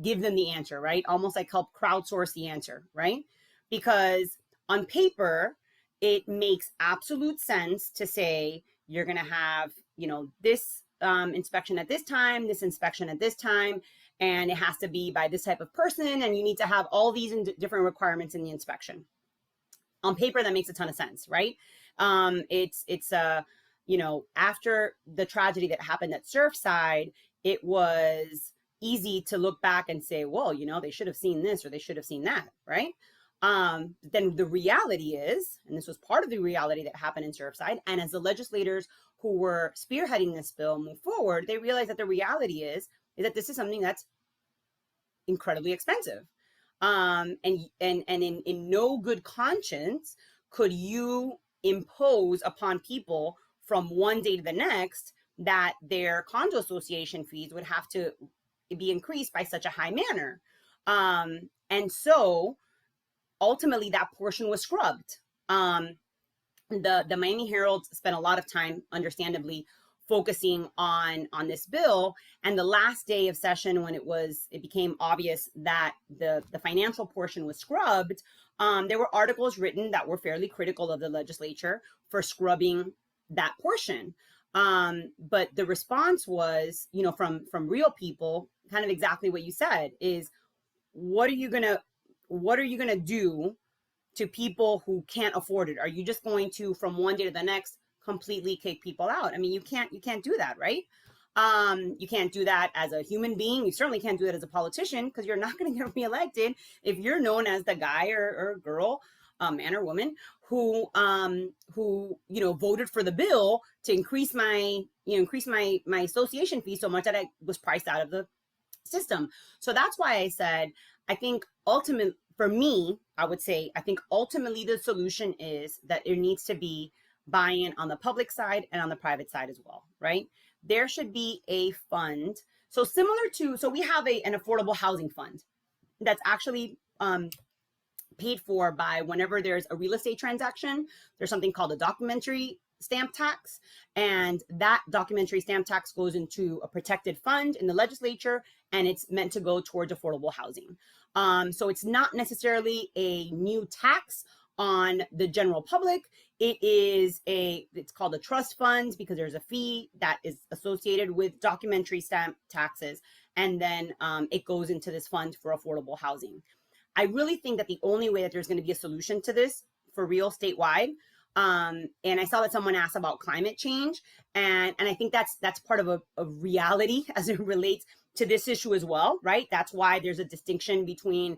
give them the answer, right? Almost like help crowdsource the answer, right? Because on paper, it makes absolute sense to say you're going to have, this inspection at this time, this inspection at this time, and it has to be by this type of person, and you need to have all these different requirements in the inspection. On paper, that makes a ton of sense, right? After the tragedy that happened at Surfside, it was easy to look back and say, well, they should have seen this or they should have seen that, right? Then the reality is, and this was part of the reality that happened in Surfside, and as the legislators who were spearheading this bill move forward, they realized that the reality is that this is something that's incredibly expensive. And in no good conscience could you impose upon people from one day to the next that their condo association fees would have to be increased by such a high manner. And so ultimately that portion was scrubbed. The Miami Herald spent a lot of time, understandably, focusing on this bill. And the last day of session, when it became obvious that the financial portion was scrubbed, there were articles written that were fairly critical of the legislature for scrubbing that portion. But the response was, from real people, kind of exactly what you said, is what are you gonna do to people who can't afford it? Are you just going to, from one day to the next, completely kick people out? I mean, you can't do that, right? You can't do that as a human being. You certainly can't do that as a politician, because you're not going to get reelected if you're known as the guy or girl, man or woman who voted for the bill to increase my association fee so much that I was priced out of the system. So that's why I said, I think ultimately, for me, I think ultimately the solution is that there needs to be buy-in on the public side and on the private side as well, right? There should be a fund. So we have an affordable housing fund that's actually paid for by, whenever there's a real estate transaction, there's something called a documentary stamp tax. And that documentary stamp tax goes into a protected fund in the legislature, and it's meant to go towards affordable housing. So it's not necessarily a new tax on the general public. It's called a trust fund because there's a fee that is associated with documentary stamp taxes. And then it goes into this fund for affordable housing. I really think that the only way that there's going to be a solution to this for real statewide, and I saw that someone asked about climate change, and I think that's part of a reality as it relates to this issue as well, right? That's why there's a distinction between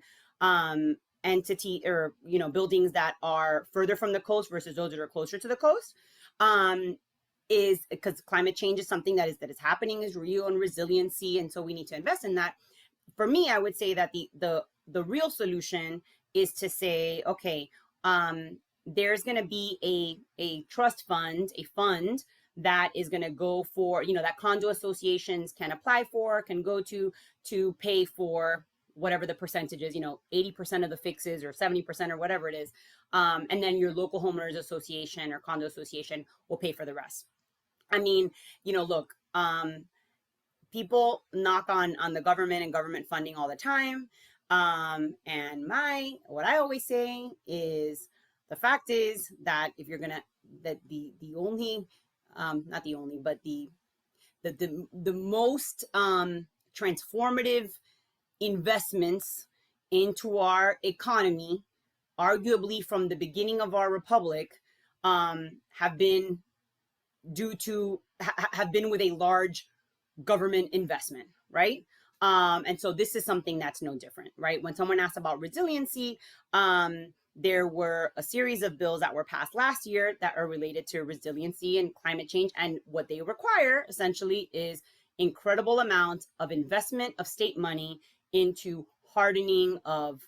entity or buildings that are further from the coast versus those that are closer to the coast, is because climate change is something that is happening, is real, and resiliency, and so we need to invest in that. For me, I would say that the real solution is to say, okay, there's going to be a trust fund, a fund that is going to go for, that condo associations can apply for, can go to pay for whatever the percentage is, 80% of the fixes or 70% or whatever it is. And then your local homeowners association or condo association will pay for the rest. I mean, look, people knock on the government and government funding all the time. And what I always say is, the fact is that if you're gonna, that the only, not the only, but the most transformative investments into our economy, arguably from the beginning of our republic, have been with a large government investment, right? And so this is something that's no different, right? When someone asks about resiliency, there were a series of bills that were passed last year that are related to resiliency and climate change. And what they require essentially is incredible amounts of investment of state money into hardening of,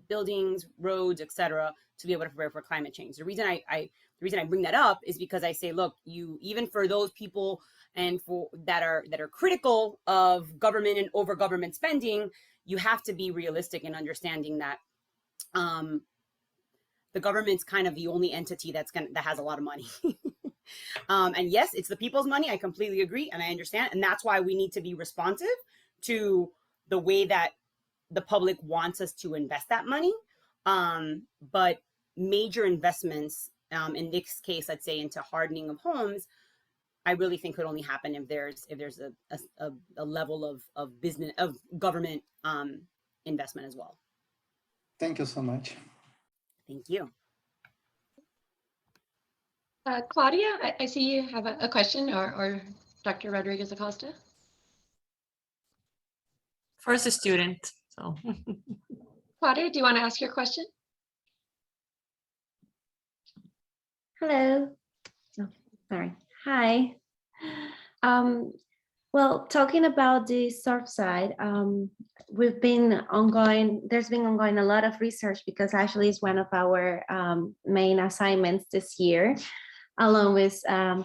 buildings, roads, et cetera, to be able to prepare for climate change. The reason I bring that up is because I say, look, even for those people and for that are critical of government and over government spending, you have to be realistic in understanding that the government's kind of the only entity that has a lot of money. And yes, it's the people's money. I completely agree and I understand. And that's why we need to be responsive to the way that the public wants us to invest that money. But major investments, in this case, let's say into hardening of homes, I really think could only happen if there's a level of business, of government investment as well. Thank you so much. Thank you. Claudia, I see you have a question, or Dr. Rodriguez Acosta. First a student, so. Claudia, do you want to ask your question? Hello. Oh, sorry. Hi. Well, talking about the surf side, there's been ongoing a lot of research, because actually it's one of our main assignments this year, along with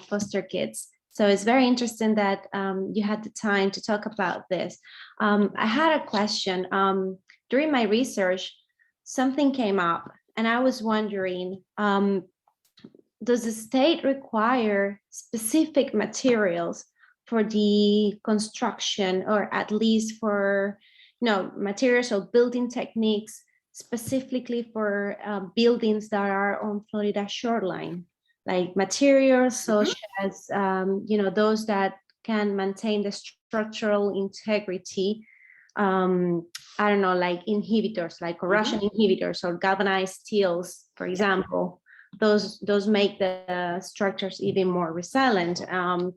foster kids. So it's very interesting that you had the time to talk about this. I had a question. During my research, something came up, and I was wondering, does the state require specific materials for the construction, or at least for materials or building techniques specifically for buildings that are on Florida shoreline, like materials such as those that can maintain the structural integrity, I don't know, like inhibitors, like corrosion inhibitors or galvanized steels, for example. Those make the structures even more resilient.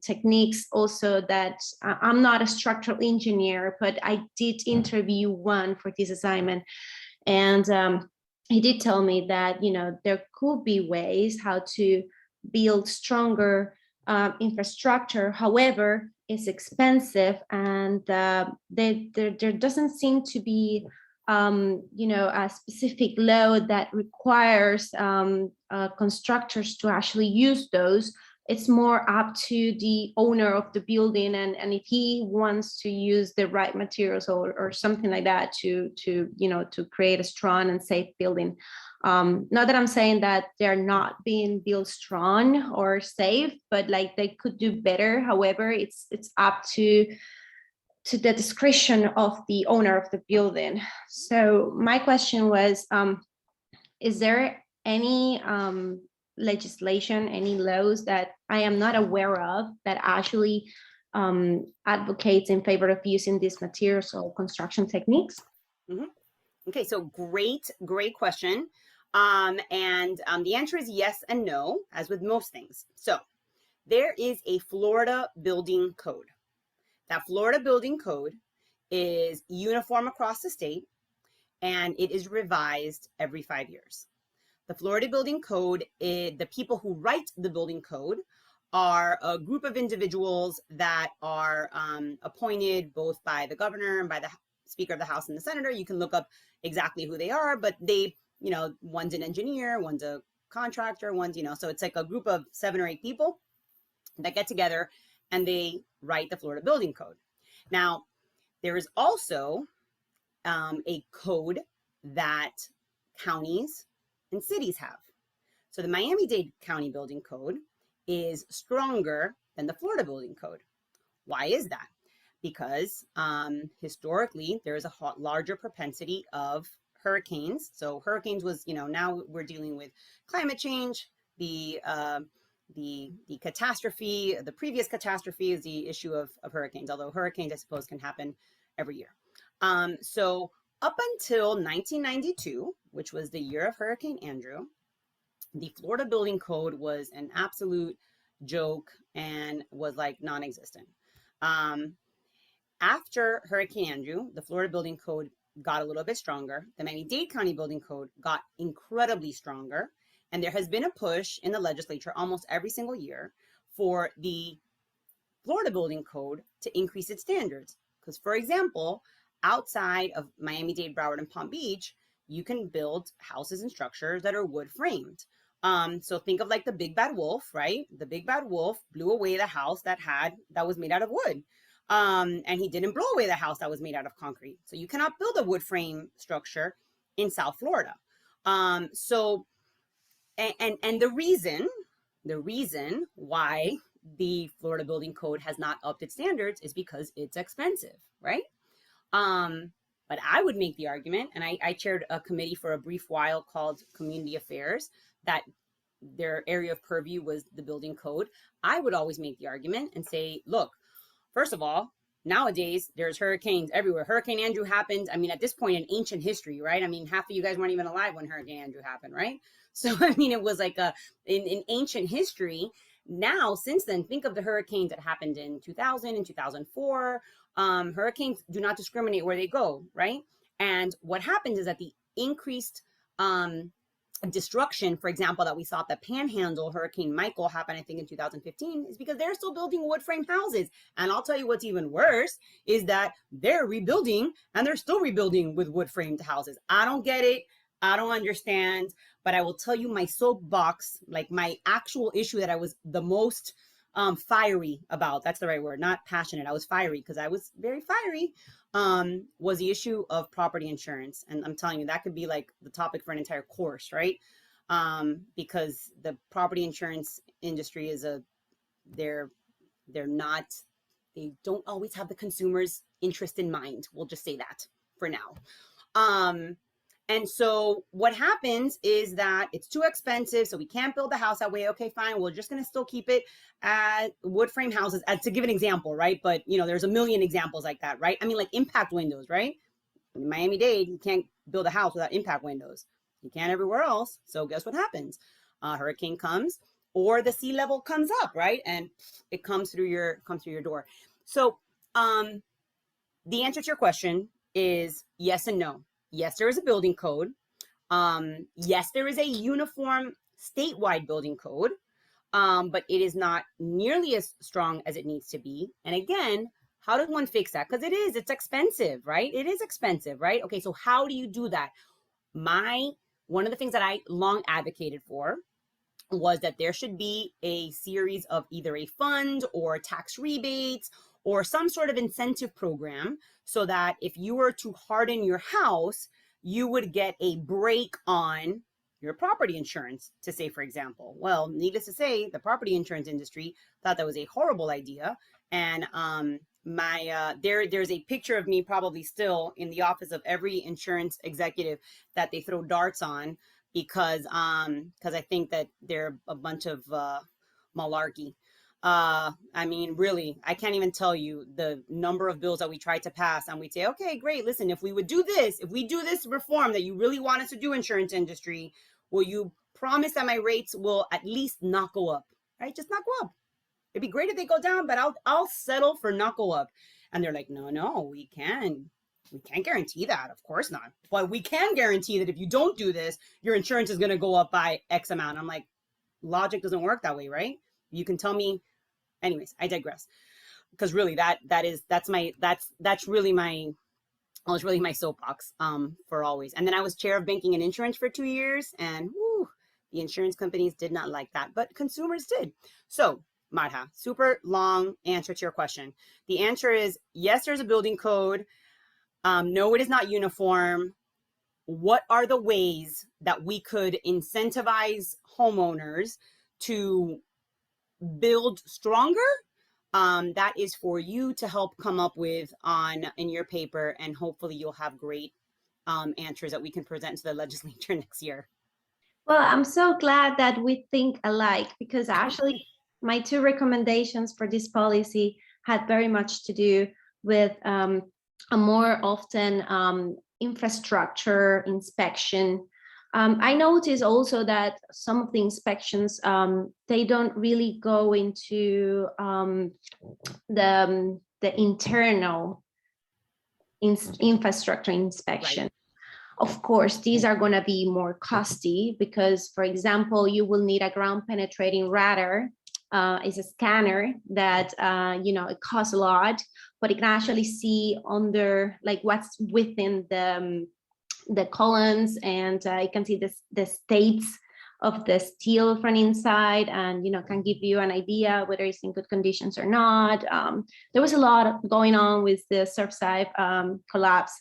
Techniques also that I'm not a structural engineer, but I did interview one for this assignment, and he did tell me that there could be ways how to build stronger infrastructure. However, it's expensive, and there doesn't seem to be a specific law that requires constructors to actually use those. It's more up to the owner of the building, and if he wants to use the right materials or something like that to create a strong and safe building. Not that I'm saying that they're not being built strong or safe, but like they could do better. However, it's up to the discretion of the owner of the building. So my question was, is there any legislation, any laws that I am not aware of that actually advocates in favor of using these materials or construction techniques? Okay, so great question. And the answer is yes and no, as with most things. So there is a Florida building code. That Florida building code is uniform across the state, and it is revised every 5 years. The Florida building code, the people who write the building code are a group of individuals that are appointed both by the governor and by the Speaker of the House and the Senator. You can look up exactly who they are, but they, one's an engineer, one's a contractor, one's, so it's like a group of 7 or 8 people that get together and they write the Florida building code. Now, there is also a code that counties and cities have. So the Miami-Dade County Building Code is stronger than the Florida Building Code. Why is that? Because historically, there is a larger propensity of hurricanes. So hurricanes was, now we're dealing with climate change, the catastrophe, the previous catastrophe is the issue of hurricanes, although hurricanes, I suppose, can happen every year. So up until 1992, which was the year of Hurricane Andrew, the Florida Building Code was an absolute joke and was like non-existent. after Hurricane Andrew, the Florida Building Code got a little bit stronger. The Miami-Dade County Building Code got incredibly stronger. And there has been a push in the legislature almost every single year for the Florida Building Code to increase its standards. Because, for example, outside of Miami-Dade, Broward, and Palm Beach, you can build houses and structures that are wood framed. So think of like the Big Bad Wolf, right? The Big Bad Wolf blew away the house that was made out of wood. And he didn't blow away the house that was made out of concrete. So you cannot build a wood frame structure in South Florida. And the reason why the Florida Building Code has not upped its standards is because it's expensive, right? But I would make the argument, and I chaired a committee for a brief while called Community Affairs, that their area of purview was the building code. I would always make the argument and say, look, first of all, nowadays there's hurricanes everywhere. Hurricane Andrew happened, I mean, at this point in ancient history, right? I mean, half of you guys weren't even alive when Hurricane Andrew happened, right? So, I mean, it was like in ancient history. Now, since then, think of the hurricanes that happened in 2000 and 2004. Hurricanes do not discriminate where they go, right? And what happens is that the increased destruction, for example, that we saw at the Panhandle, Hurricane Michael happened, I think, in 2015, is because they're still building wood frame houses. And I'll tell you what's even worse is that they're rebuilding and they're still rebuilding with wood framed houses. I don't get it. I don't understand. But I will tell you my soapbox, like my actual issue that I was the most fiery about, that's the right word, not passionate. I was fiery because I was very fiery, was the issue of property insurance. And I'm telling you, that could be like the topic for an entire course, right? Because the property insurance industry is they don't always have the consumer's interest in mind. We'll just say that for now. And so what happens is that it's too expensive, so we can't build the house that way. Okay, fine. We're just going to still keep it at wood frame houses, to give an example, right? But, you know, there's a million examples like that, right? I mean, like impact windows, right? In Miami-Dade, you can't build a house without impact windows. You can't everywhere else. So guess what happens? Hurricane comes or the sea level comes up, right? And it comes through your door. So the answer to your question is yes and no. Yes, there is a building code. Yes, there is a uniform statewide building code, but it is not nearly as strong as it needs to be. And again, how does one fix that? Because it's expensive, right? It is expensive, right? Okay, so how do you do that? One of the things that I long advocated for was that there should be a series of either a fund or tax rebates or some sort of incentive program so that if you were to harden your house, you would get a break on your property insurance, to say, for example. Well, needless to say, the property insurance industry thought that was a horrible idea. And there's a picture of me probably still in the office of every insurance executive that they throw darts on because I think that they're a bunch of malarkey. I mean, really, I can't even tell you the number of bills that we tried to pass and we'd say, okay, great. Listen, if we do this reform that you really want us to do, insurance industry, will you promise that my rates will at least not go up, right? Just not go up. It'd be great if they go down, but I'll settle for not go up. And they're like, no, we can't guarantee that. Of course not. But we can guarantee that if you don't do this, your insurance is going to go up by X amount. I'm like, logic doesn't work that way, right? You can tell me. Anyways, I digress, because really that's really my soapbox for always. And then I was chair of banking and insurance for 2 years, and the insurance companies did not like that, but consumers did. So Madha, super long answer to your question. The answer is yes, there's a building code. No, it is not uniform. What are the ways that we could incentivize homeowners to build stronger? That is for you to help come up with in your paper, and hopefully you'll have great answers that we can present to the legislature next year. Well, I'm so glad that we think alike, because actually my 2 recommendations for this policy had very much to do with a more often infrastructure inspection. I noticed also that some of the inspections, they don't really go into the internal infrastructure inspection. Of course, these are going to be more costly because, for example, you will need a ground penetrating radar. Is a scanner that it costs a lot, but it can actually see under like what's within the columns, and it can see the states of the steel from inside, and can give you an idea whether it's in good conditions or not. There was a lot going on with the Surfside collapse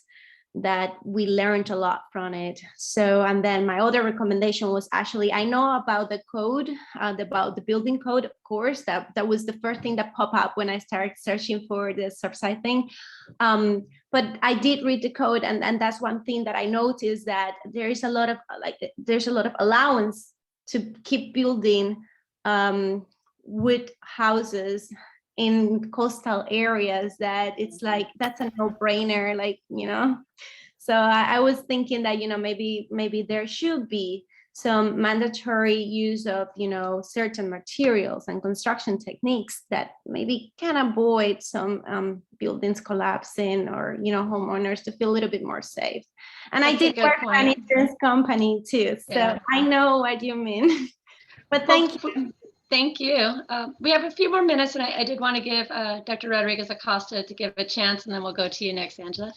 that we learned a lot from it. So, and then my other recommendation was actually, I know about the code, about the building code, of course, that was the first thing that popped up when I started searching for the Surfside thing. But I did read the code, and that's one thing that I noticed, that there is a lot of allowance to keep building wood houses in coastal areas, that it's like, that's a no-brainer, so I was thinking that maybe there should be some mandatory use of certain materials and construction techniques that maybe can avoid some buildings collapsing, or homeowners to feel a little bit more safe. And That's I did work for an insurance company too, so Yeah. I know what you mean. But thank you. Thank you. We have a few more minutes, and I did want to give Dr. Rodriguez Acosta to give a chance, and then we'll go to you next, Angela.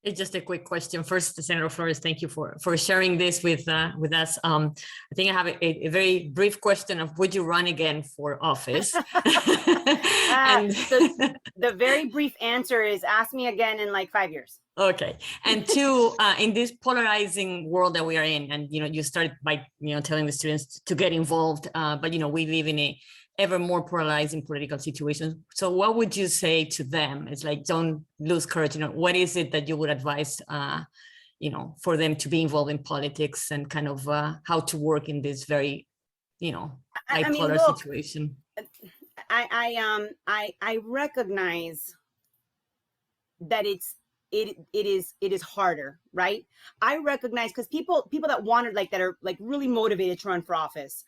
It's just a quick question. First, Senator Flores, thank you for sharing this with us. I think I have a very brief question of, would you run again for office? And So the very brief answer is, ask me again in like 5 years. Okay. And two, in this polarizing world that we are in, and you started by telling the students to get involved, but we live in a ever more polarizing political situation. So what would you say to them? It's like, don't lose courage. What is it that you would advise for them to be involved in politics, and kind of how to work in this very bipolar situation? I recognize that it is harder, right? I recognize, because people that wanted, that are really motivated to run for office,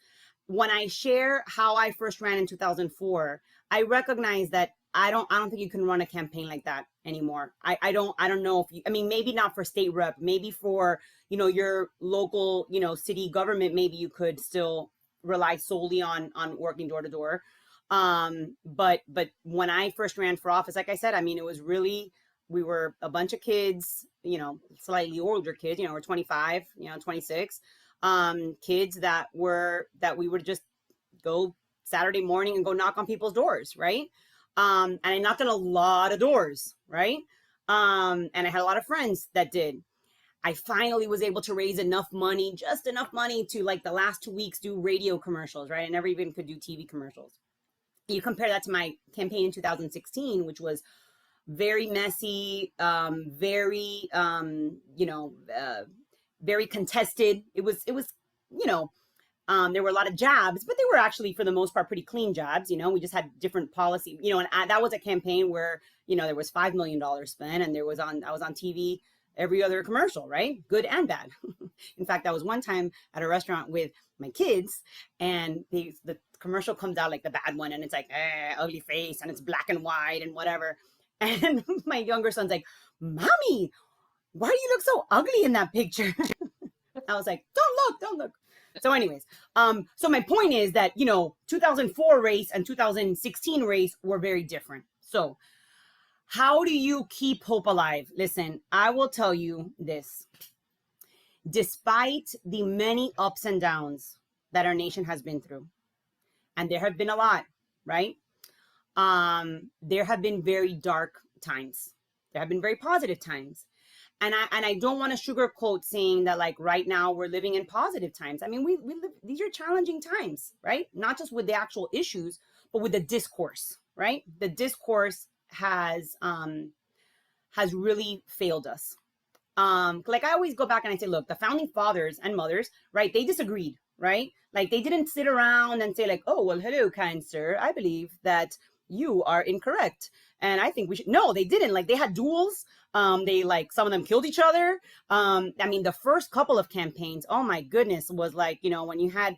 when I share how I first ran in 2004, I recognize that I don't think you can run a campaign like that anymore. I don't know if you, maybe not for state rep, maybe for your local city government, maybe you could still rely solely on working door to door. But when I first ran for office, like I said, it was really, we were a bunch of kids, slightly older kids, we're 25, 26, kids that we would just go Saturday morning and go knock on people's doors, right? And I knocked on a lot of doors, right? And I had a lot of friends that did. I finally was able to raise enough money, just enough money to, the last 2 weeks, do radio commercials, right? I never even could do TV commercials. You compare that to my campaign in 2016, which was very messy, very, very contested. It was, there were a lot of jabs, but they were actually, for the most part, pretty clean jabs. We just had different policy, and that was a campaign where, there was $5 million spent, and I was on TV every other commercial, right? Good and bad. In fact, that was one time at a restaurant with my kids, and the commercial comes out, the bad one, and it's like, ugly face, and it's black and white and whatever. And my younger son's like, Mommy, why do you look so ugly in that picture? I was like, don't look. So anyways, so my point is that, 2004 race and 2016 race were very different. So how do you keep hope alive? Listen, I will tell you this. Despite the many ups and downs that our nation has been through, and there have been a lot, right? There have been very dark times. There have been very positive times. And I don't want to sugarcoat saying that right now we're living in positive times. We live, these are challenging times, right? Not just with the actual issues, but with the discourse, right? The discourse has really failed us. I always go back and I say, look, the founding fathers and mothers, right? They disagreed, right? They didn't sit around and say oh, well, hello, kind sir. I believe that you are incorrect. And I think we should, no, they didn't. They had duels. They some of them killed each other. The first couple of campaigns, oh my goodness, was when you had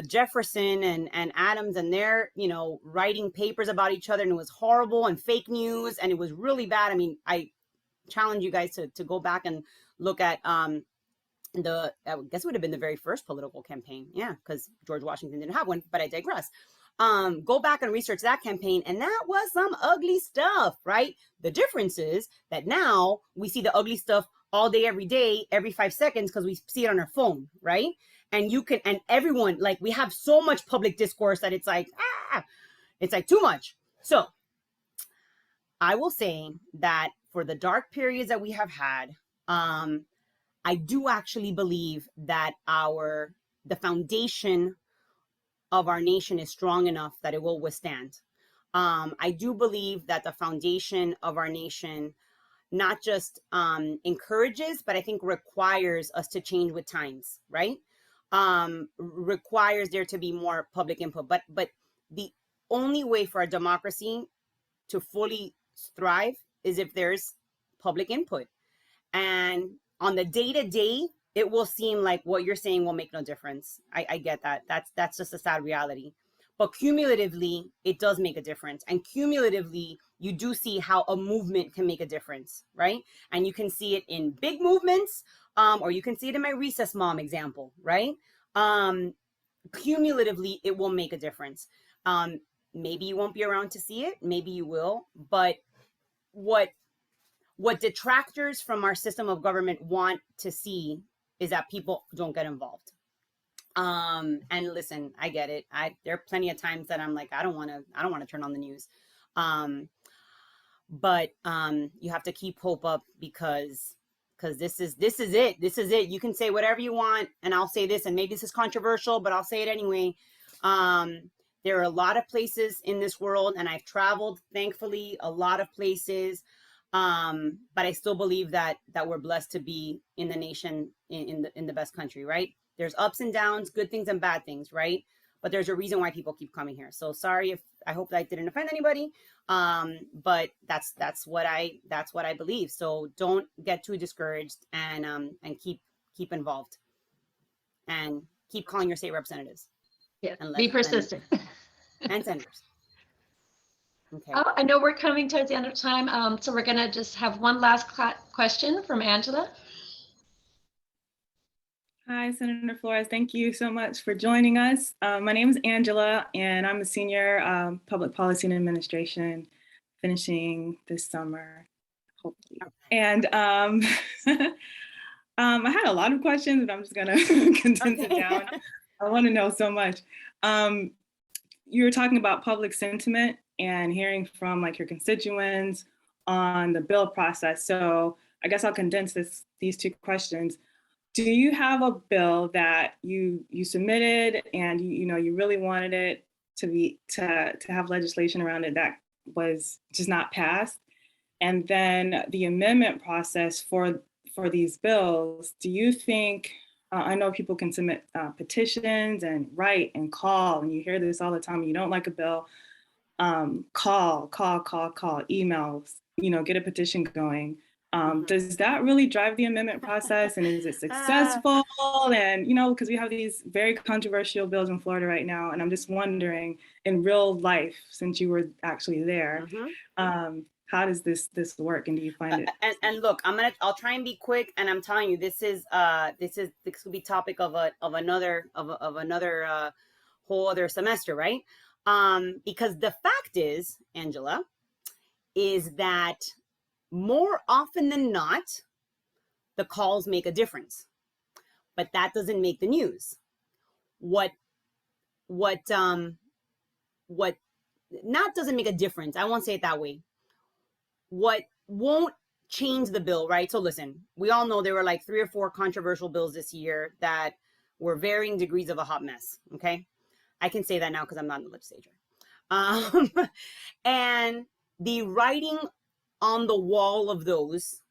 Jefferson and Adams, and they're, writing papers about each other, and it was horrible, and fake news, and it was really bad. challenge you guys to go back and look at I guess it would have been the very first political campaign. Yeah, because George Washington didn't have one, but I digress. Go back and research that campaign, and that was some ugly stuff, right? The difference is that now we see the ugly stuff all day, every day, every 5 seconds, because we see it on our phone, right? And everyone, like, we have so much public discourse that it's like too much. So I will say that for the dark periods that we have had, I do actually believe that the foundation of our nation is strong enough that it will withstand. I do believe that the foundation of our nation not just encourages, but I think requires us to change with times, right? Requires there to be more public input. But the only way for a democracy to fully thrive is if there's public input. And on the day-to-day, it will seem like what you're saying will make no difference. I get that. That's just a sad reality. But cumulatively, it does make a difference. And cumulatively, you do see how a movement can make a difference, right? And you can see it in big movements, or you can see it in my recess mom example, right? Cumulatively, it will make a difference. Maybe you won't be around to see it. Maybe you will. But what detractors from our system of government want to see is that people don't get involved. And listen, I get it. There are plenty of times that I'm like, I don't want to turn on the news. But you have to keep hope up because this is it. You can say whatever you want, and I'll say this, and maybe this is controversial, but I'll say it anyway. There are a lot of places in this world, and I've traveled, thankfully, a lot of places. But I still believe that we're blessed to be in the nation, in the best country, right? There's ups and downs, good things and bad things, right? But there's a reason why people keep coming here. So sorry I hope that I didn't offend anybody. But that's what I believe. So don't get too discouraged, and keep involved, and keep calling your state representatives. Yeah, be persistent. And senators. Okay. Oh, I know we're coming towards the end of time, so we're gonna just have one last question from Angela. Hi, Senator Flores. Thank you so much for joining us. My name is Angela, and I'm a senior public policy and administration, finishing this summer, hopefully. And I had a lot of questions, but I'm just gonna condense it down. I want to know so much. You were talking about public sentiment and hearing from like your constituents on the bill process. So I guess I'll condense these two questions. Do you have a bill that you submitted and you really wanted it to have legislation around it that was just not passed? And then the amendment process for these bills, do you think, I know people can submit petitions and write and call, and you hear this all the time, you don't like a bill, call, emails, get a petition going. Does that really drive the amendment process, and is it successful? And, because we have these very controversial bills in Florida right now, and I'm just wondering, in real life, since you were actually there, how does this work, and do you find it? And look, I'll try and be quick, and I'm telling you, this will be topic of another whole other semester, right? Because the fact is, Angela, is that more often than not, the calls make a difference, but that doesn't make the news. What not doesn't make a difference. I won't say it that way. What won't change the bill, right? So listen, we all know there were like 3 or 4 controversial bills this year that were varying degrees of a hot mess. Okay. I can say that now because I'm not in the legislature. And the writing on the wall of those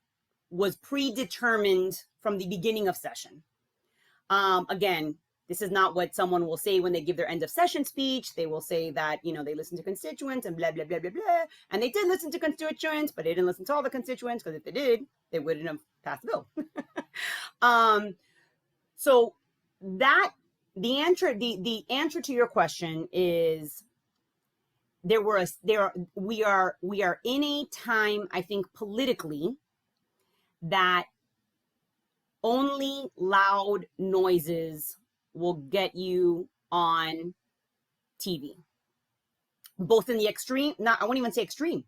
was predetermined from the beginning of session. Again, this is not what someone will say when they give their end of session speech. They will say that, they listen to constituents and blah, blah, blah, blah, blah. And they did listen to constituents, but they didn't listen to all the constituents, because if they did, they wouldn't have passed the bill. So that the answer to your question is we are in a time, I think, politically, that only loud noises will get you on TV, both in the extreme, I won't even say extreme,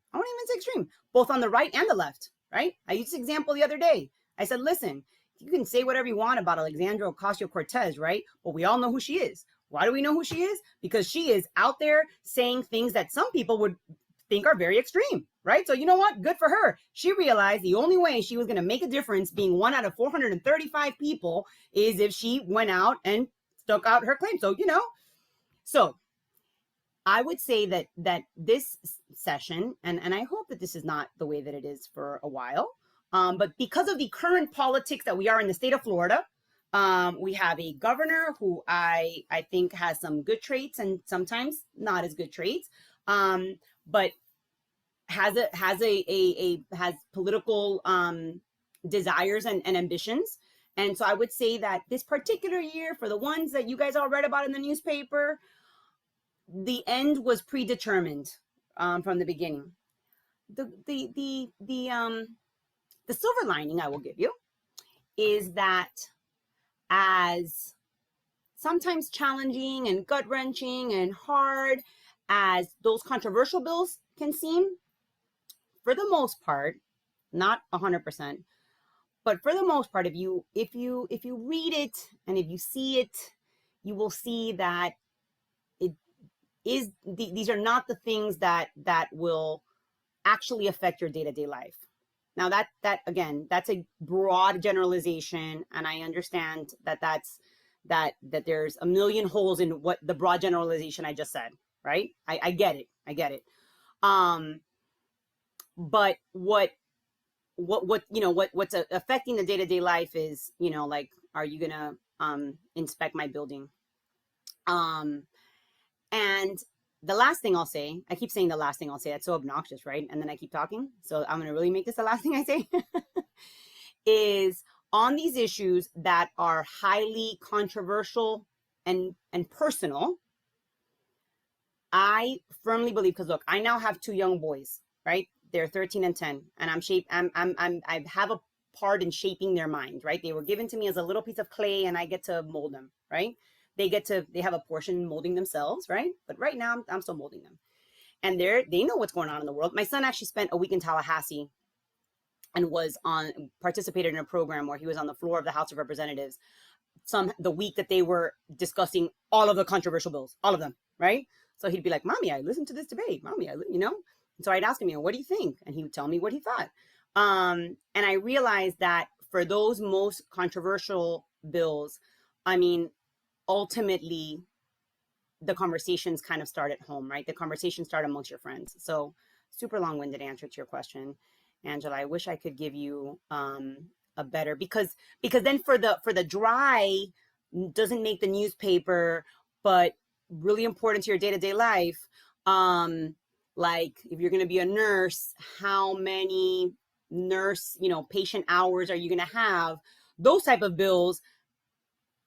both on the right and the left, right? I used this example the other day. I said, listen, you can say whatever you want about Alexandria Ocasio-Cortez, right? But we all know who she is. Why do we know who she is? Because she is out there saying things that some people would think are very extreme, right? So you know what? Good for her. She realized the only way she was going to make a difference, being one out of 435 people, is if she went out and stuck out her claim. So, so I would say that this session, and I hope that this is not the way that it is for a while, but because of the current politics that we are in the state of Florida, we have a governor who I think has some good traits and sometimes not as good traits, but has political desires and ambitions. And so I would say that this particular year, for the ones that you guys all read about in the newspaper, the end was predetermined from the beginning. The silver lining I will give you is that, as sometimes challenging and gut-wrenching and hard as those controversial bills can seem, for the most part, not 100%, but for the most part, if you read it and if you see it, you will see that these are not the things that will actually affect your day-to-day life. Now that again, that's a broad generalization, and I understand that there's a million holes in what the broad generalization I just said, right? I get it. But what's affecting the day-to-day life is, like, are you gonna inspect my building? And the last thing I'll say, I keep saying the last thing I'll say, that's so obnoxious, right? And then I keep talking. So I'm going to really make this the last thing I say, is on these issues that are highly controversial and personal. I firmly believe, because look, I now have 2 young boys, right? They're 13 and 10, and I have a part in shaping their mind, right? They were given to me as a little piece of clay, and I get to mold them, right? They have a portion molding themselves, right? But right now I'm still molding them. And they know what's going on in the world. My son actually spent a week in Tallahassee and participated in a program where he was on the floor of the House of Representatives the week that they were discussing all of the controversial bills, all of them, right? So he'd be like, Mommy, I listened to this debate. Mommy, And so I'd ask him, what do you think? And he would tell me what he thought. And I realized that for those most controversial bills, ultimately, the conversations kind of start at home, right? The conversations start amongst your friends. So super long-winded answer to your question, Angela. I wish I could give you a better, because then for the dry, doesn't make the newspaper, but really important to your day-to-day life. Like if you're going to be a nurse, how many patient hours are you going to have? Those type of bills,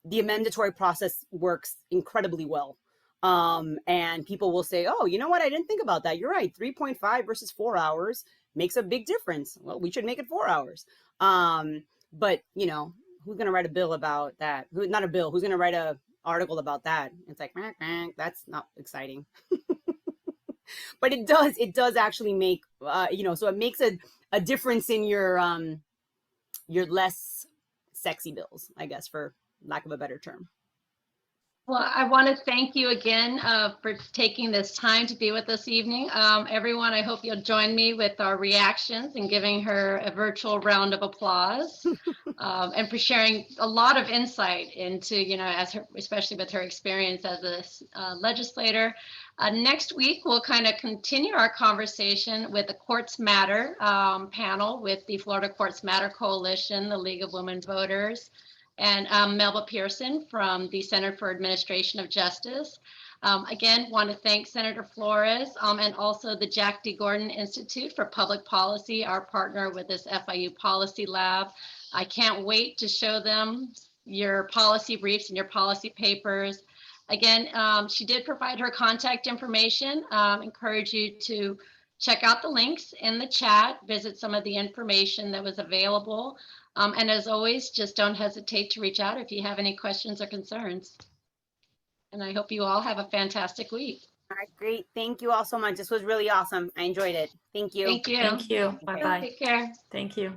the mandatory process works incredibly well. And people will say, oh, you know what? I didn't think about that. You're right. 3.5 versus 4 hours makes a big difference. Well, we should make it 4 hours. But who's going to write a bill about that? Who's going to write a article about that? It's like, that's not exciting. But it does actually make, so it makes a difference in your less sexy bills, I guess, for lack of a better term. Well, I want to thank you again for taking this time to be with us this evening. Everyone, I hope you'll join me with our reactions and giving her a virtual round of applause, and for sharing a lot of insight into, especially with her experience as a legislator. Next week, we'll kind of continue our conversation with the Courts Matter panel with the Florida Courts Matter Coalition, the League of Women Voters, and Melba Pearson from the Center for Administration of Justice. Again, want to thank Senator Flores and also the Jack D. Gordon Institute for Public Policy, our partner with this FIU Policy Lab. I can't wait to show them your policy briefs and your policy papers. Again, she did provide her contact information. Encourage you to check out the links in the chat, visit some of the information that was available. And as always, just don't hesitate to reach out if you have any questions or concerns. And I hope you all have a fantastic week. All right, great. Thank you all so much. This was really awesome. I enjoyed it. Thank you. Thank you. Thank you. Bye-bye. Take care. Thank you.